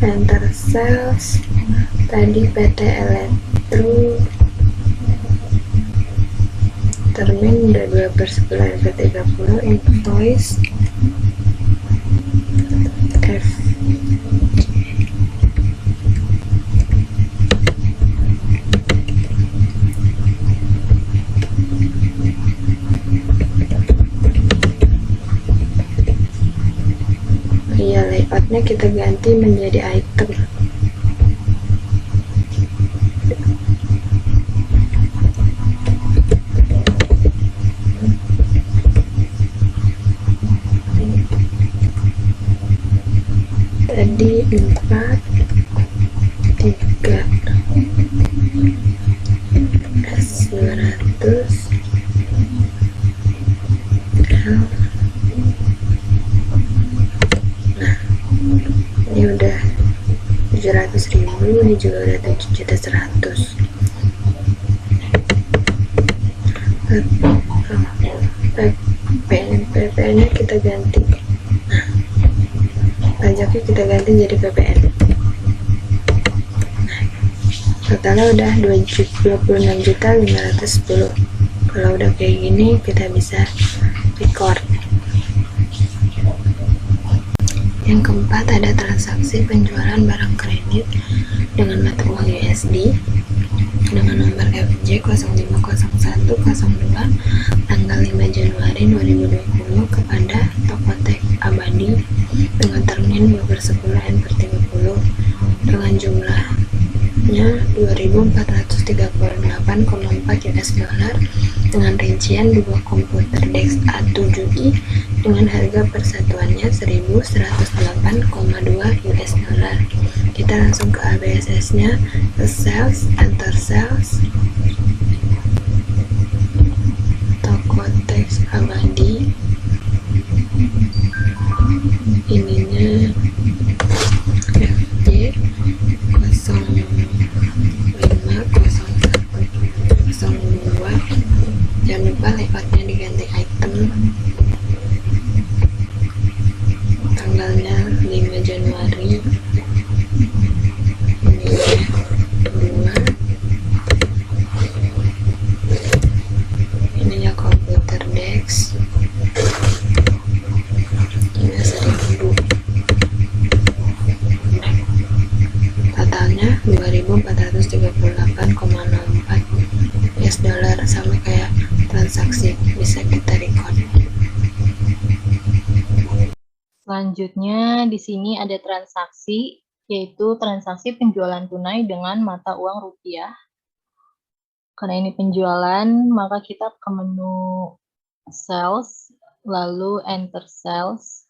enter sales. Tadi PT Elektro, termin udah 2/10/30, invoice F. Iya, layoutnya kita ganti menjadi item. Tadi 4, 3 S200 L. Nah, ini udah 700.000, ini juga udah 7.100.000. PPN nya kita ganti. Pajaknya kita ganti jadi PPN. Totalnya udah 26.510. Kalau udah kayak gini, kita bisa record. Yang keempat, ada transaksi penjualan barang kredit dengan mata uang USD dengan nomor FJ-050102 tanggal 5 Januari 2020 kepada Tokotek Abadi dengan termin 2/10/30 dengan jumlahnya 2.438,4 US dollar dengan rincian 2 komputer DEX A7i dengan harga persatuannya 1.108,2 US dollar. Kita langsung ke ABSS nya, ke sales, enter sales, Tokotek Abadi, ininya FJ 050102. Jangan lupa layoutnya diganti item, tanggalnya 5 Januari, ininya 2, ininya komputer DEX, ini 1.000. Totalnya 2.438,04 US dollar, sama kayak transaksi, bisa kita record. Selanjutnya di sini ada transaksi, yaitu transaksi penjualan tunai dengan mata uang rupiah. Karena ini penjualan, maka kita ke menu sales, lalu enter sales.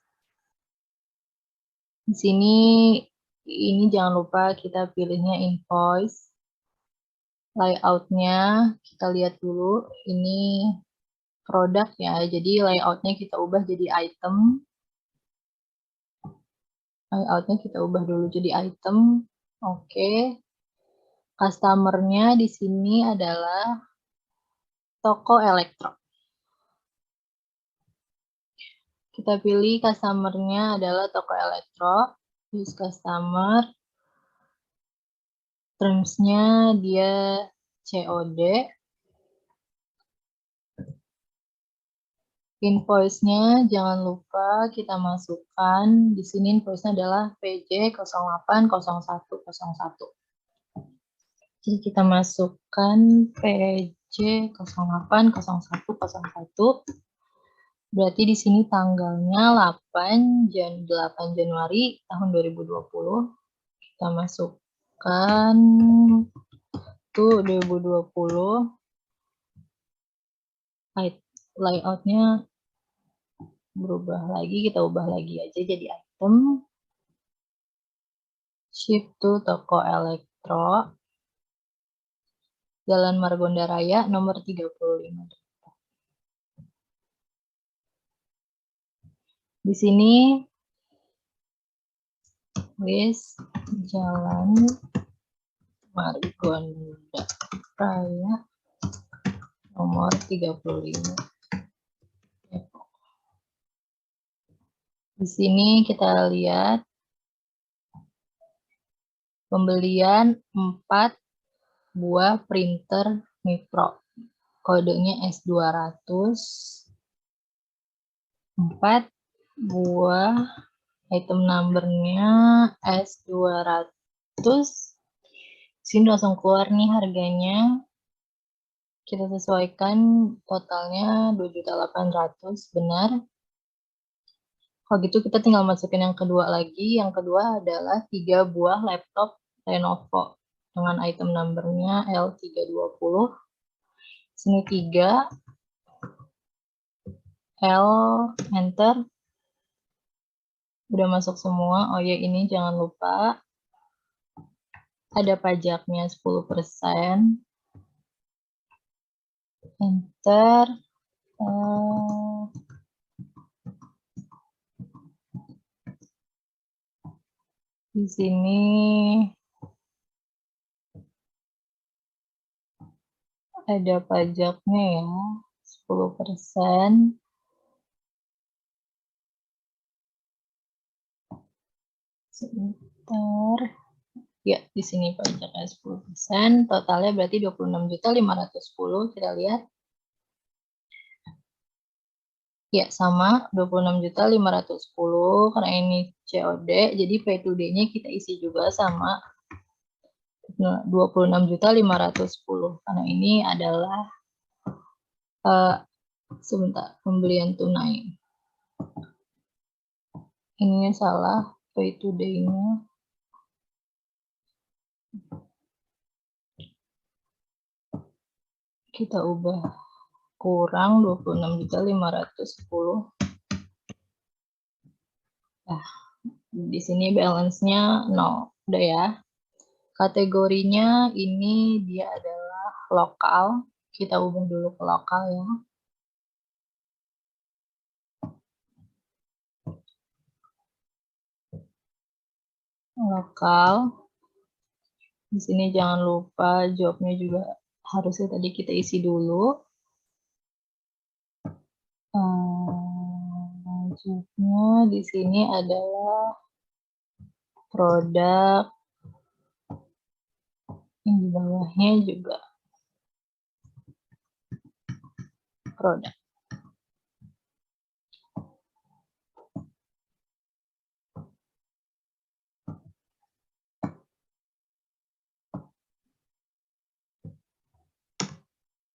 Di sini ini jangan lupa kita pilihnya invoice. Layoutnya kita lihat dulu, ini produk ya, jadi layoutnya kita ubah jadi item. Layoutnya kita ubah dulu jadi item. Oke. Customer-nya di sini adalah toko elektro. Kita pilih customer-nya adalah toko elektro. Use customer. Terms-nya dia COD. Invoice-nya jangan lupa kita masukkan. Di sini invoice-nya adalah PJ 080101. Jadi kita masukkan PJ 080101. Berarti di sini tanggalnya 8 Januari tahun 2020. Kita masukkan tuh 2020. Layout-nya berubah lagi, kita ubah lagi aja jadi item. Ship to toko elektro. Jalan Margonda Raya nomor 35. Di sini list Jalan Margonda Raya nomor 35. Di sini kita lihat pembelian 4 buah printer micro. Kodenya S200. 4 buah, item number-nya S200. Sini langsung keluar nih harganya. Kita sesuaikan totalnya 2.800.000, benar. Kalau gitu kita tinggal masukin yang kedua lagi. Yang kedua adalah 3 buah laptop Lenovo dengan item number-nya L320. Sini 3. L, enter. Udah masuk semua. Oh ya, ini jangan lupa ada pajaknya 10%. Enter. Di sini ada pajaknya ya, 10%. Sebentar. Ya, di sini pajaknya 10%. Totalnya berarti 26.510. Kita lihat. Ya, sama 26.510 karena ini COD. Jadi P2D-nya kita isi juga sama 26.510 karena ini adalah sebentar, pembelian tunai. Ininya salah, P2D-nya. Kita ubah kurang 26.510. Nah, di sini balance-nya 0. Udah ya. Kategorinya ini dia adalah lokal. Kita ubah dulu ke lokal ya. Lokal. Di sini jangan lupa jobnya juga harusnya tadi kita isi dulu. Jobnya di sini adalah produk. Yang di bawahnya juga produk.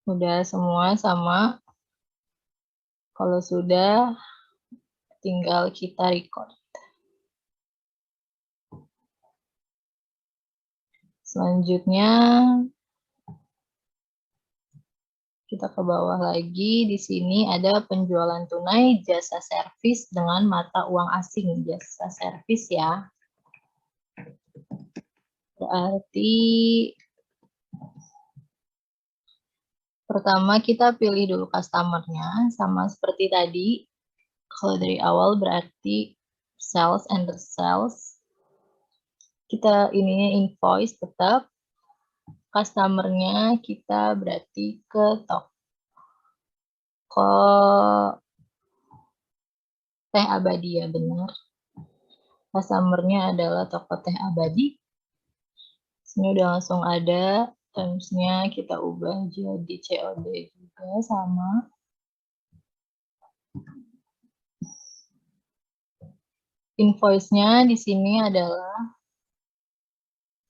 Udah semua sama. Kalau sudah, tinggal kita record. Selanjutnya, kita ke bawah lagi. Di sini ada penjualan tunai jasa servis dengan mata uang asing. Jasa servis ya. Berarti pertama kita pilih dulu customer-nya. Sama seperti tadi. Kalau dari awal berarti sales and the sales. Kita ininya invoice tetap. Customer-nya kita berarti ke toko teh abadi ya, benar. Customer-nya adalah toko teh abadi. Sini udah langsung ada, terms-nya kita ubah jadi COD juga sama. Invoice-nya di sini adalah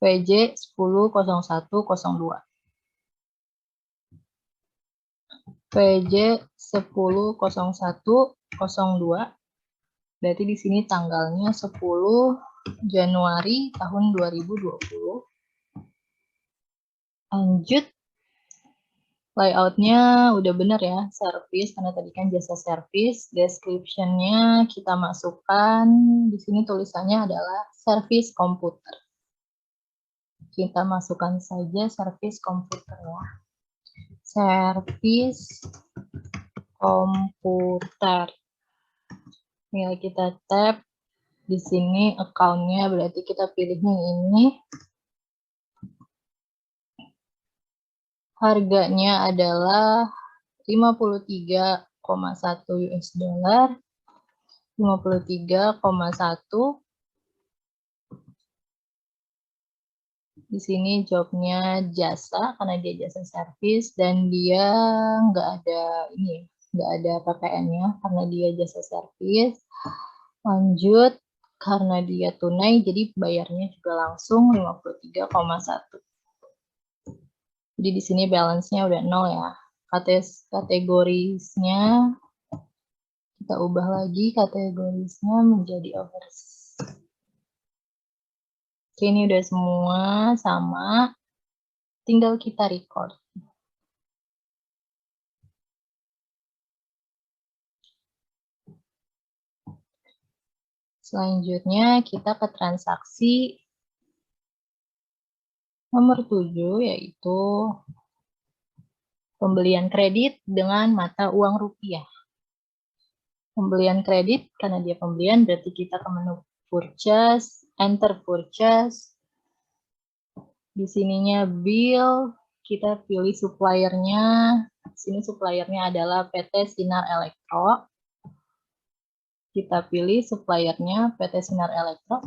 VJ 10.01.02. VJ 10.01.02. Berarti di sini tanggalnya 10 Januari tahun 2020. Lanjut. Layout-nya udah bener ya, service, karena tadi kan jasa service. Description-nya kita masukkan, di sini tulisannya adalah service komputer. Kita masukkan saja service komputer ya. Service komputer. Tinggal kita tap, di sini account-nya berarti kita pilihnya ini. Harganya adalah 53,1 US dollar. 53,1. Di sini jobnya jasa karena dia jasa servis dan dia nggak ada ini, nggak ada PPN-nya karena dia jasa servis. Lanjut, karena dia tunai jadi bayarnya juga langsung 53,1. Jadi di sini balance-nya udah 0 ya. Kategorisnya kita ubah lagi, kategorisnya menjadi overseas. Oke, ini udah semua sama. Tinggal kita record. Selanjutnya kita ke transaksi nomor 7, yaitu pembelian kredit dengan mata uang rupiah. Pembelian kredit, karena dia pembelian, berarti kita ke menu purchase, enter purchase. Di sininya bill, kita pilih suppliernya. Di sini suppliernya adalah PT Sinar Elektro. Kita pilih suppliernya PT Sinar Elektro.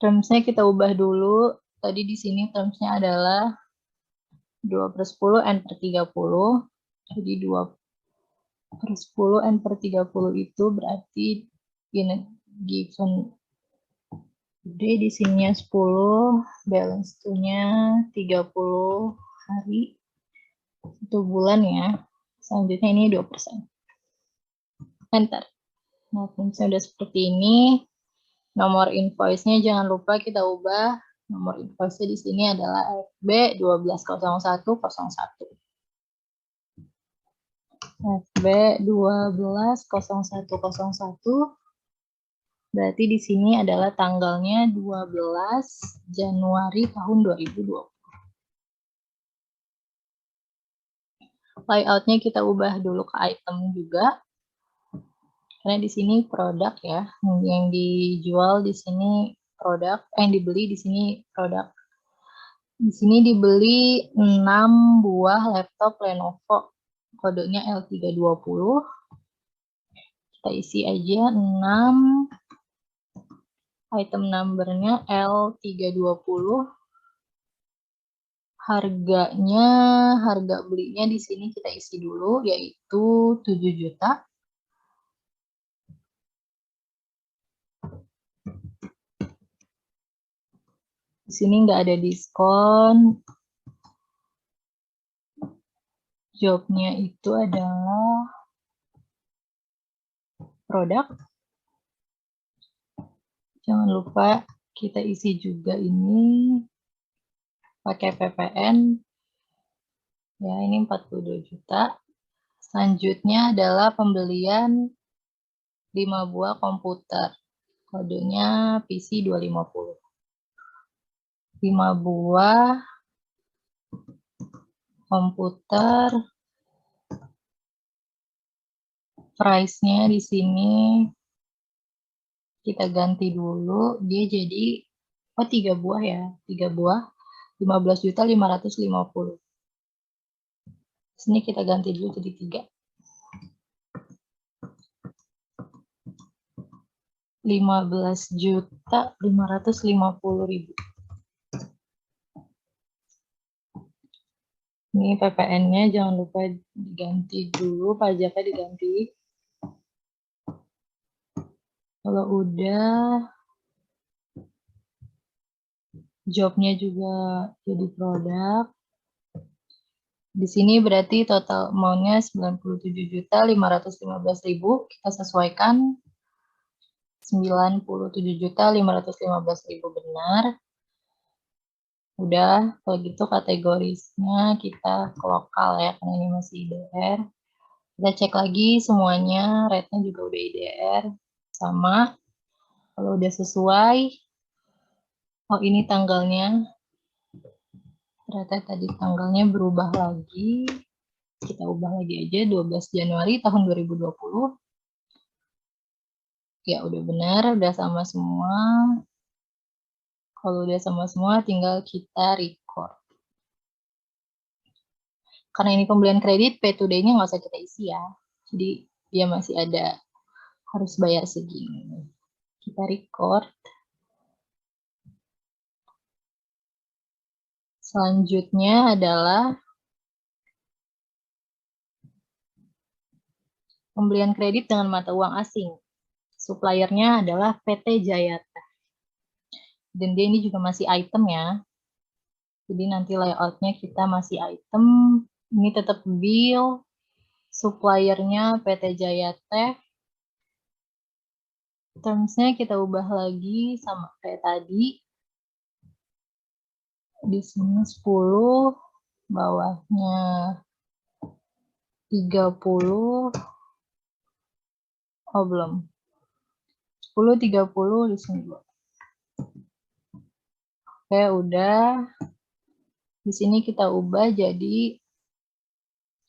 Terms-nya kita ubah dulu. Tadi di sini terms-nya adalah 2/10 N/30. Jadi 2/10 N/30 itu berarti in given day di sininya 10, balance to-nya 30 hari. 1 bulan ya. Selanjutnya ini 2%. Enter. Nah, terms-nya udah seperti ini. Nomor invoice-nya jangan lupa kita ubah. Nomor invoice-nya di sini adalah FB 120101. FB 120101. Berarti di sini adalah tanggalnya 12 Januari tahun 2020. Layout-nya kita ubah dulu ke item juga. Karena di sini produk ya, yang dijual di sini produk, yang dibeli di sini produk. Di sini dibeli 6 buah laptop Lenovo, kodenya L320. Kita isi aja 6, item number-nya L320. Harganya, harga belinya di sini kita isi dulu, yaitu 7 juta. Di sini nggak ada diskon. Jobnya itu adalah produk. Jangan lupa kita isi juga ini pakai PPN. Ya, ini 42 juta. Selanjutnya adalah pembelian 5 buah komputer. Kodenya PC 250. 5 buah komputer. Price-nya di sini kita ganti dulu. Dia jadi 3 buah ya, 3 buah. 15.550.000. Sini kita ganti dulu jadi 3. 15.550.000. Ini PPN-nya jangan lupa diganti dulu, pajaknya diganti. Kalau udah, jobnya juga jadi produk. Di sini berarti total amount-nya 97.515.000. Kita sesuaikan 97.515.000 benar. Udah, kalau gitu kategorisnya kita ke lokal ya, karena ini masih IDR. Kita cek lagi semuanya, rate-nya juga udah IDR. Sama. Kalau udah sesuai, oh ini tanggalnya. Ternyata tadi tanggalnya berubah lagi. Kita ubah lagi aja, 12 Januari tahun 2020. Ya udah benar, udah sama semua. Kalau udah sama semua, tinggal kita record. Karena ini pembelian kredit, pay today-nya nggak usah kita isi ya. Jadi dia masih ada, harus bayar segini. Kita record. Selanjutnya adalah pembelian kredit dengan mata uang asing. Suppliernya adalah PT Jayata. Dan dia ini juga masih item ya. Jadi nanti layoutnya kita masih item. Ini tetap bill. Suppliernya PT Jayata. Terms-nya kita ubah lagi sama kayak tadi. Di sini 10, bawahnya 30. Oh belum. 10, 30 di sini. Oke, udah. Di sini kita ubah jadi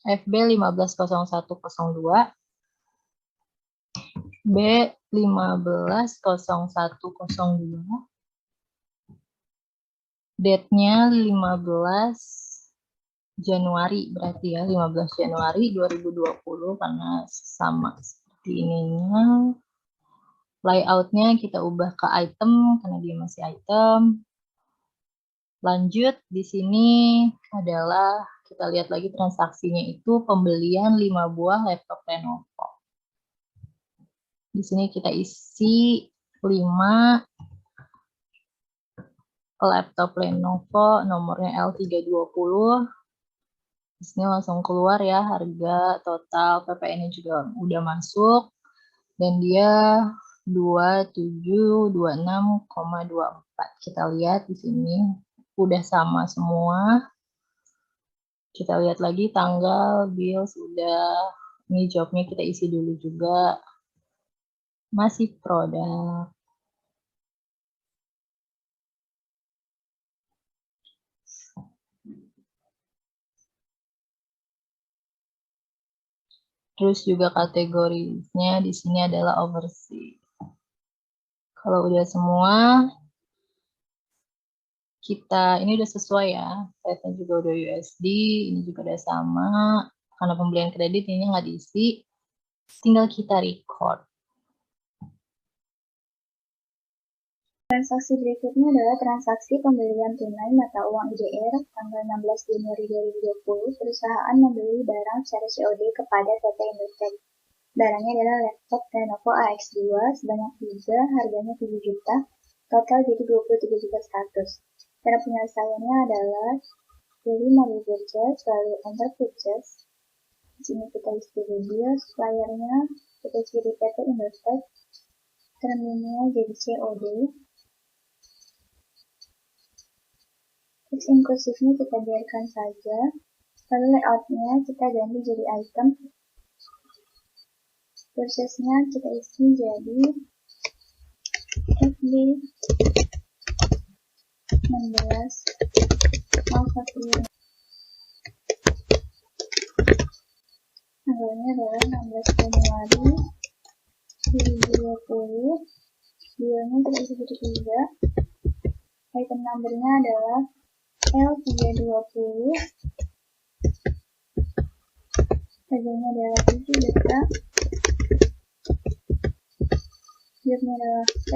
FB 150102, B 150102, date-nya 15 Januari, berarti ya 15 Januari 2020 karena sama seperti ininya. Layout-nya kita ubah ke item karena dia masih item. Lanjut, di sini adalah kita lihat lagi transaksinya itu pembelian 5 buah laptop Lenovo. Di sini kita isi 5 laptop Lenovo, nomornya L320. Di sini langsung keluar ya harga total PPN-nya juga udah masuk dan dia 2726,24. Kita lihat di sini udah sama semua. Kita lihat lagi tanggal, bill sudah. Ini jobnya kita isi dulu juga. Masih produk. Terus juga kategorinya di sini adalah overseas. Kalau udah semua, ini udah sesuai ya. Rate-nya juga udah USD, ini juga udah sama. Karena pembelian kredit ini nggak diisi, tinggal kita record. Transaksi berikutnya adalah transaksi pembelian tunai mata uang IDR tanggal 16 Januari 2020. Perusahaan membeli barang secara COD kepada PT Indosat. Barangnya adalah laptop Lenovo AX2 sebanyak 3, harganya 7 juta, total jadi 23.100.000. Cara penyelesaiannya adalah beli mobil purchase, lalu enter purchase. Di sini kita isi video, suppliernya kita ciri PT Indosat, terminnya jadi COD. Teks inklusifnya kita biarkan saja, lalu layoutnya kita ganti jadi item. Prosesnya kita isi jadi FB 1601. Tanggalnya adalah 16 Januari 2020. Billnya kita isi jadi 3. Item numbernya adalah L320, harganya adalah 7 juta, jobnya adalah P,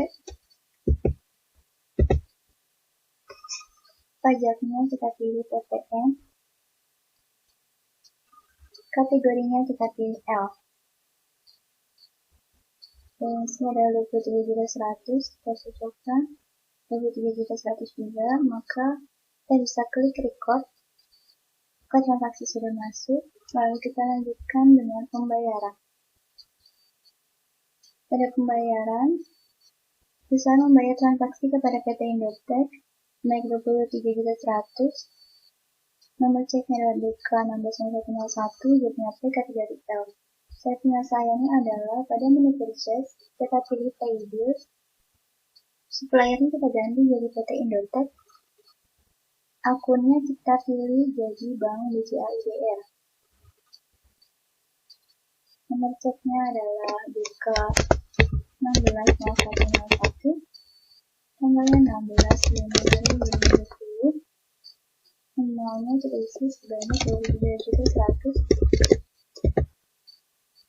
pajaknya kita pilih PPN, kategorinya kita pilih L, balance-nya adalah 23.100, kita cocokkan 23.100 juga, maka kita bisa klik record. Maka transaksi sudah masuk, lalu kita lanjutkan dengan pembayaran. Pada pembayaran, perusahaan membayar transaksi kepada PT Indotech naik 23.100, nomor ceknya adalah BK160101, jobnya P, kategori L. Cara penyelesaiannya adalah pada menu purchase, kita pilih pay bills, suppliernya kita ganti jadi PT Indotech, akunnya kita pilih jadi Bank BCA IDR. Nomor ceknya adalah BK 160101, tanggalnya 16 Januari 2020, nominalnya kita isi sebanyak 23.100.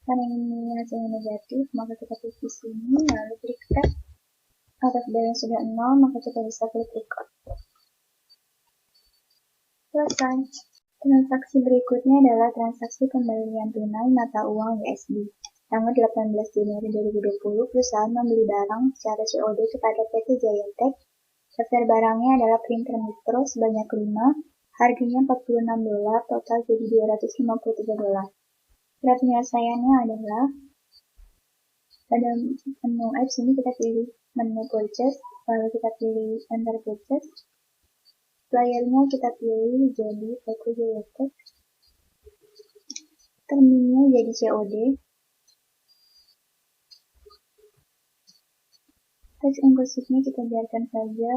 Karena ini hasilnya negatif, maka kita klik di sini, lalu klik tab. Atas balance sudah 0, maka kita bisa klik record. Selesai. Transaksi berikutnya adalah transaksi pembelian tunai mata uang USD. Tanggal 18 Januari 2020, perusahaan membeli barang secara COD kepada PT Giantech. Daftar barangnya adalah printer micro sebanyak 5, harganya $46, total jadi $253. Cara penyelesaiannya adalah pada menu apps ini kita pilih menu purchase, lalu kita pilih enter purchase. Suppliernya kita pilih jadi PT Giantech, terminnya jadi COD, teks inklusifnya kita biarkan saja,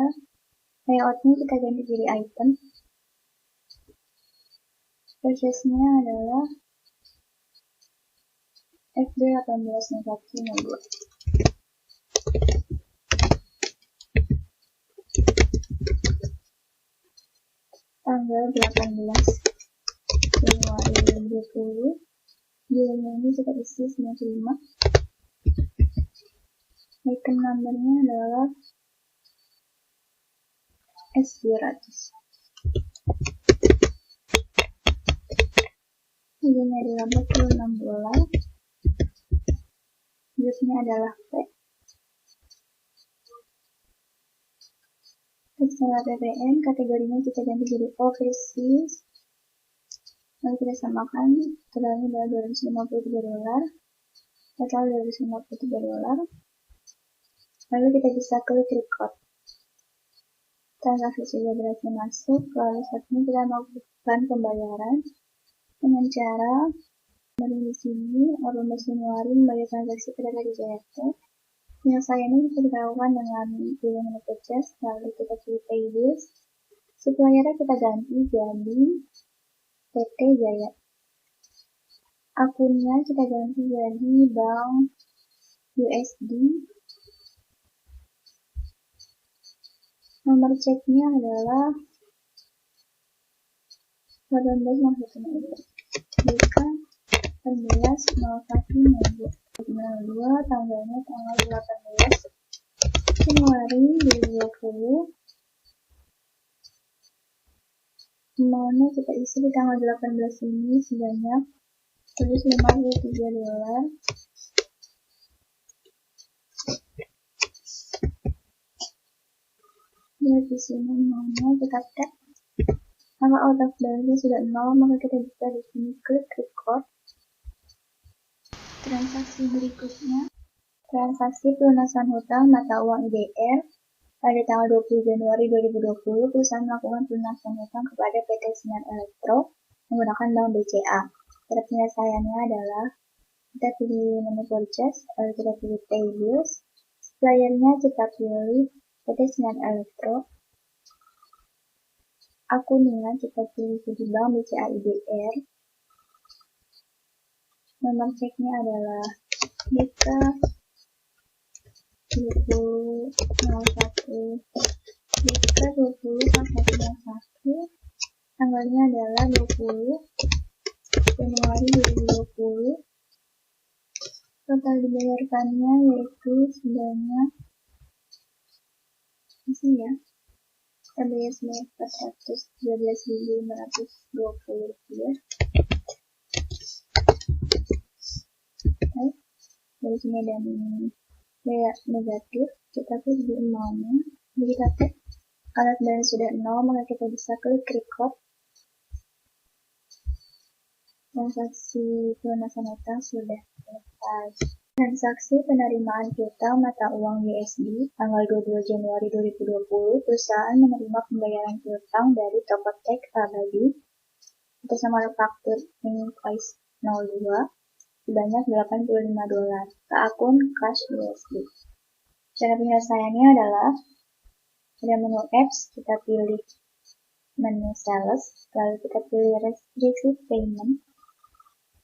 layoutnya kita ganti jadi item, purchase-nya adalah FD180102. Tanggal 18 Januari 2020, bilangnya ini kita isi 95. Item numbernya adalah S200. Harganya adalah $46. Jobnya adalah P. Teksnya PPN, kategorinya kita ganti jadi overseas. Lalu kita samakan, totalnya adalah $253, total $253. Lalu kita bisa klik record. Transaksi sudah berhasil masuk, lalu saatnya kita melakukan pembayaran dengan cara di sini, Ormas Januari membayar transaksi pada PT Giantech. Penyelesaiannya bisa dilakukan dengan pilih menu purchase, lalu kita pilih pay bills. Suppliernya kita ganti jadi PT Jaya. Akunnya kita ganti jadi Bank USD. Nomor ceknya adalah 180102, BK 180102, tanggalnya tanggal 18 Januari 2020. Nominalnya kita isi di tanggal 18 ini sebanyak $153. Di sini nominalnya kita tap. Maka out of balance sudah 0, maka kita bisa di sini klik record. Transaksi berikutnya, transaksi pelunasan hutang mata uang IDR. Pada tanggal 20 Januari 2020, perusahaan melakukan pelunasan hutang kepada PT Sinar Elektro menggunakan Bank BCA. Cara penyelesaiannya adalah kita pilih menu purchase, lalu kita pilih pay bills. Suppliernya kita pilih PT Sinar Elektro. Akunnya kita pilih jadi Bank BCA IDR. Nomor ceknya adalah BK 2001 Jika 20 pangkatnya 1, tanggalnya adalah 20 Januari 2020. Total dibayarkannya yaitu sebanyak kita bayar sebanyak Rp413.520. Dari sini ada biaya negatif, kita pilih di nolnya. Jadi kalau sebenarnya sudah 0, maka kita bisa klik record. Transaksi pelunasan utang sudah selesai. Transaksi penerimaan piutang mata uang USD tanggal 22 Januari 2020, perusahaan menerima pembayaran piutang dari Tokotek Abadi atas nama faktur invoice 02 sebanyak $85 ke akun cash USD. Cara penyelesaiannya adalah pada menu apps, kita pilih menu sales, lalu kita pilih receive payment.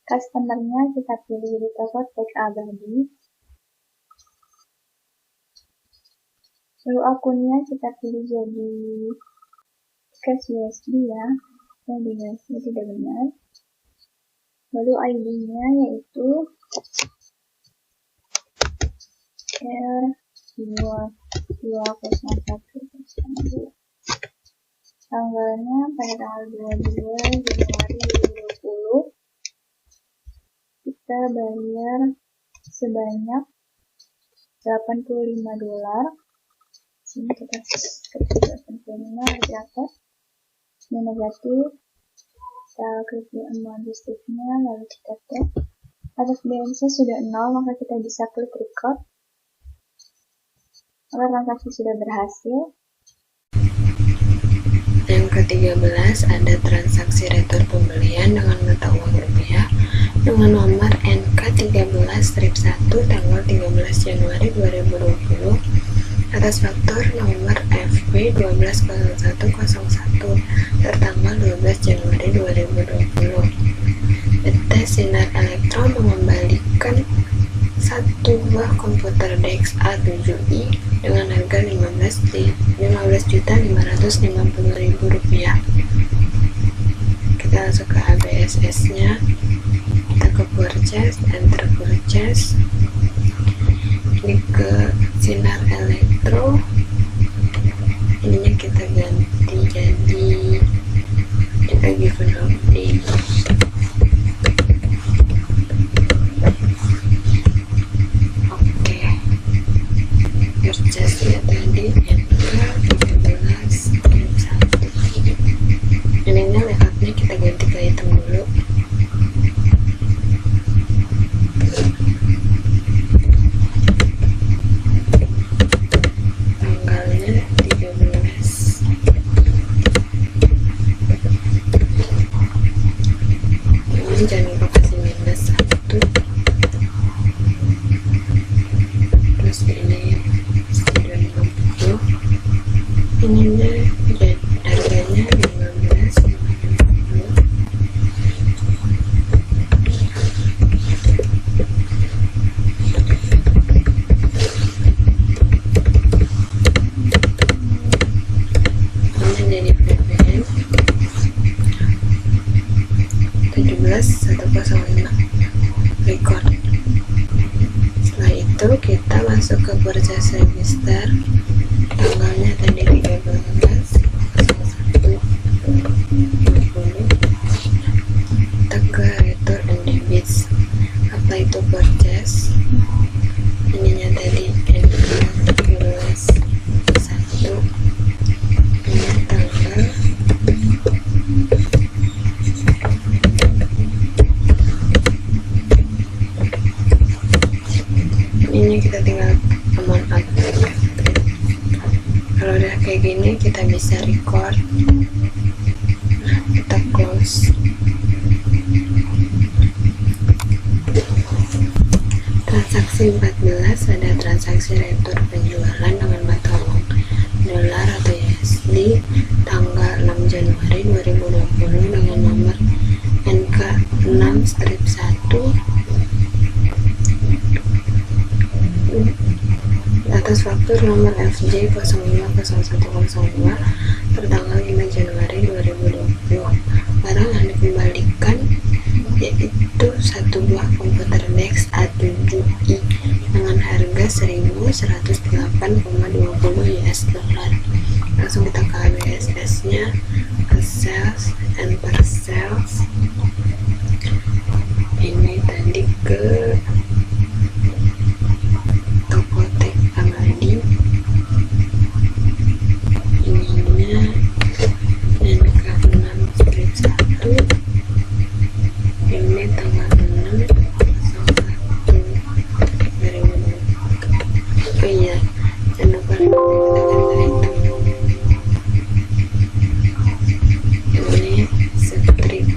Customer-nya kita pilih di Tokotek Abadi. Lalu akunnya kita pilih jadi cash USD ya. Di USD tidak benar. Lalu ID-nya yaitu R201. Tanggalnya pada tanggal 22 Januari 2020. Kita bayar sebanyak $85. Sini kita klik 85 di atas. Ini negatif. Kita klik di amount receipt-nya, lalu kita tap. Atas balance sudah 0, maka kita bisa klik record. Maka transaksi sudah berhasil. Yang ke-13 ada transaksi retur pembelian dengan mata uang rupiah dengan nomor NK13-1 tanggal 13 Januari 2020 atas faktur nomor FB 120101 tertanggal 12 Januari 2020. PT Sinar Elektro mengembalikan satu buah komputer DEX A7i dengan harga Rp15.550.000. Kita langsung ke ABSS-nya, kita ke purchase, enter purchase, klik ke Sinar Elektro, ininya kita ganti jadi kita give an update. Purchase-nya tadi NK13-1. Ininya layoutnya kita ganti ke item dulu. Tanggalnya 13. Ini jangan lupa kasih -1. Terus ini ininya harganya 15.50. Ini jadi PPN 17.105 record. Setelah itu kita masuk ke purchase register, tanggalnya tadi 13.01.20. kita ke return and debits. Apa itu purchase? Ininya tadi NK13-1, ini tanggal ini kita tinggal amount update. Kalau udah kayak gini kita bisa record. Nah, kita close. Transaksi 14 ada transaksi retur penjualan dengan mata uang dolar atau USD tanggal 6 Januari 2020 dengan nomor NK6-1 atas Atas faktur nomor FJ 050102 tertanggal 5 Januari 2020, barang yang dikembalikan yaitu satu buah komputer DeX A7i dengan harga 1.108,20 US dollar. Langsung kita ke ABSS-nya, ke sales, enter sales. Ini tadi ke Tokotek Amadi. Ininya NK6 strip 1. Ini tanggal 6 2020. Oh iya, jangan lupa itu. Ini strip 1.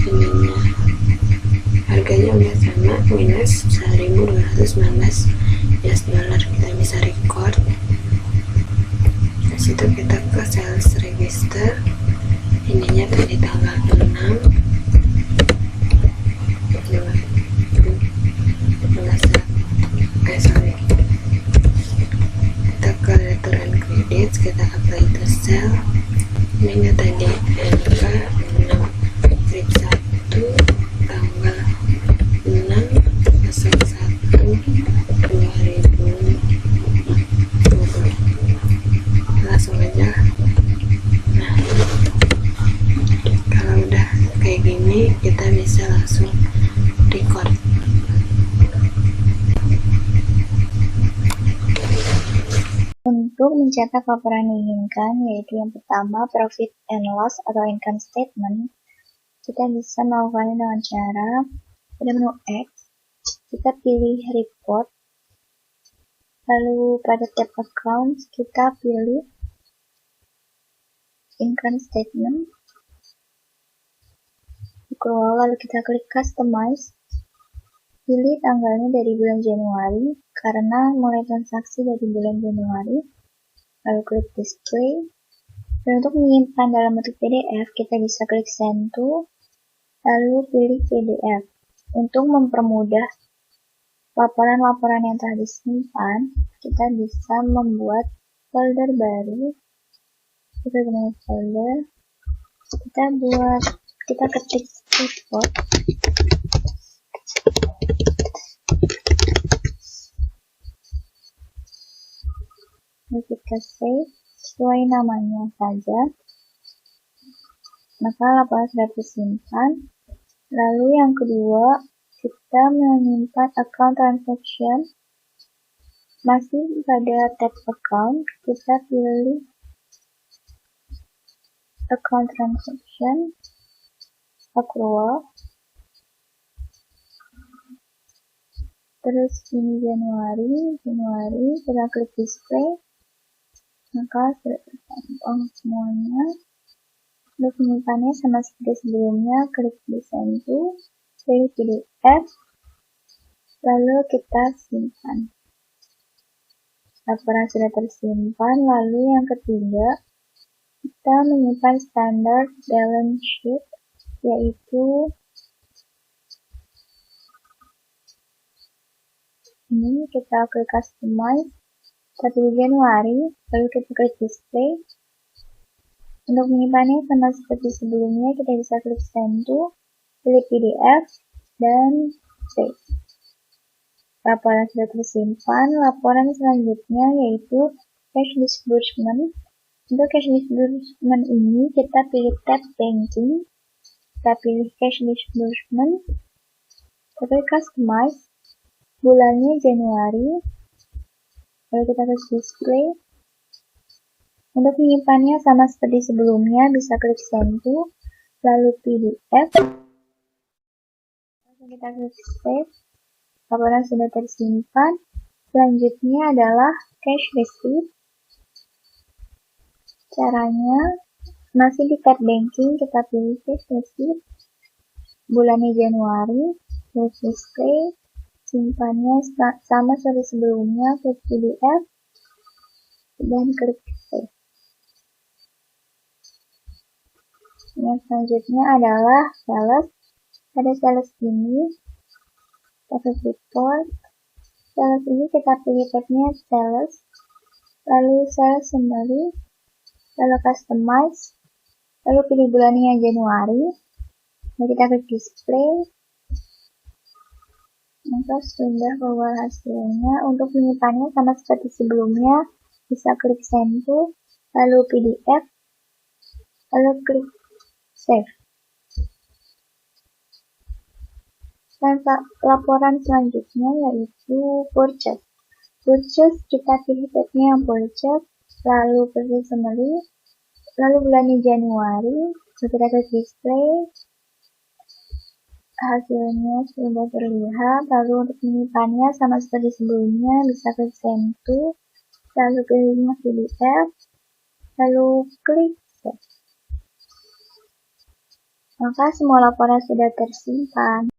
Ininya harganya udah sama, minus 1.219 US dollar. Kita bisa record. Di situ kita ke sales register. Ininya tadi tanggal 6 kita ke letter and credits, kita apply to sell. Ininya tadi NK 6 strip 1 tanggal 6/01/2020. Langsung aja. Nah, kalau udah kayak gini kita bisa langsung record. Untuk mencetak laporan yang diinginkan, yaitu yang pertama profit and loss atau income statement, kita bisa melakukannya dengan cara pada menu X, kita pilih report, lalu pada tab account kita pilih income statement, lalu kita klik customize, pilih tanggalnya dari bulan Januari karena mulai transaksi dari bulan Januari, lalu klik display. Dan untuk menyimpan dalam bentuk PDF, kita bisa klik send to, lalu pilih PDF. Untuk mempermudah laporan-laporan yang telah disimpan, kita bisa membuat folder baru. Kita gunakan folder, kita ketik report, lalu kita save sesuai namanya saja, maka laporan sudah tersimpan. Lalu yang kedua, kita menyimpan account transaction. Masih pada tab account, kita pilih account transaction, accrual, terus ini Januari, kita klik display, maka sudah terpampang semuanya. Untuk menyimpannya sama seperti sebelumnya, klik di send to, pilih PDF, lalu kita simpan. Laporan sudah tersimpan. Lalu yang ketiga, kita menyimpan standard balance sheet, yaitu ini. Kita klik customize, 1 Januari, lalu kita klik display. Untuk menyimpannya sama seperti sebelumnya, kita bisa klik send to, pilih PDF, dan save. Laporan sudah tersimpan. Laporan selanjutnya yaitu cash disbursement. Untuk cash disbursement ini, kita pilih tab banking, kita pilih cash disbursement, kita pilih customize, bulannya Januari, lalu kita klik display. Untuk menyimpannya sama seperti sebelumnya, bisa klik send to, lalu PDF, lalu kita klik save. Laporan sudah tersimpan. Selanjutnya adalah cash receipt. Caranya masih di tab banking, kita pilih cash receipt, bulannya Januari, klik display, simpannya sama seperti sebelumnya, klik PDF, dan klik save. Yang selanjutnya adalah sales. Pada sales ini, kita klik report. Sales ini kita pilih tabnya sales, lalu sales summary, lalu customize, lalu pilih bulannya Januari, lalu kita klik display. Maka sudah keluar hasilnya. Untuk penyimpanan sama seperti sebelumnya, bisa klik send to, lalu PDF, lalu klik save. Dan laporan selanjutnya yaitu purchase. Purchase kita pilih tabnya yang purchase, lalu purchase summary, lalu bulannya Januari, lalu kita klik display. Hasilnya sudah terlihat. Lalu untuk menyimpannya sama seperti sebelumnya, bisa klik send to, lalu pilihnya PDF, lalu klik save. Maka semua laporan sudah tersimpan.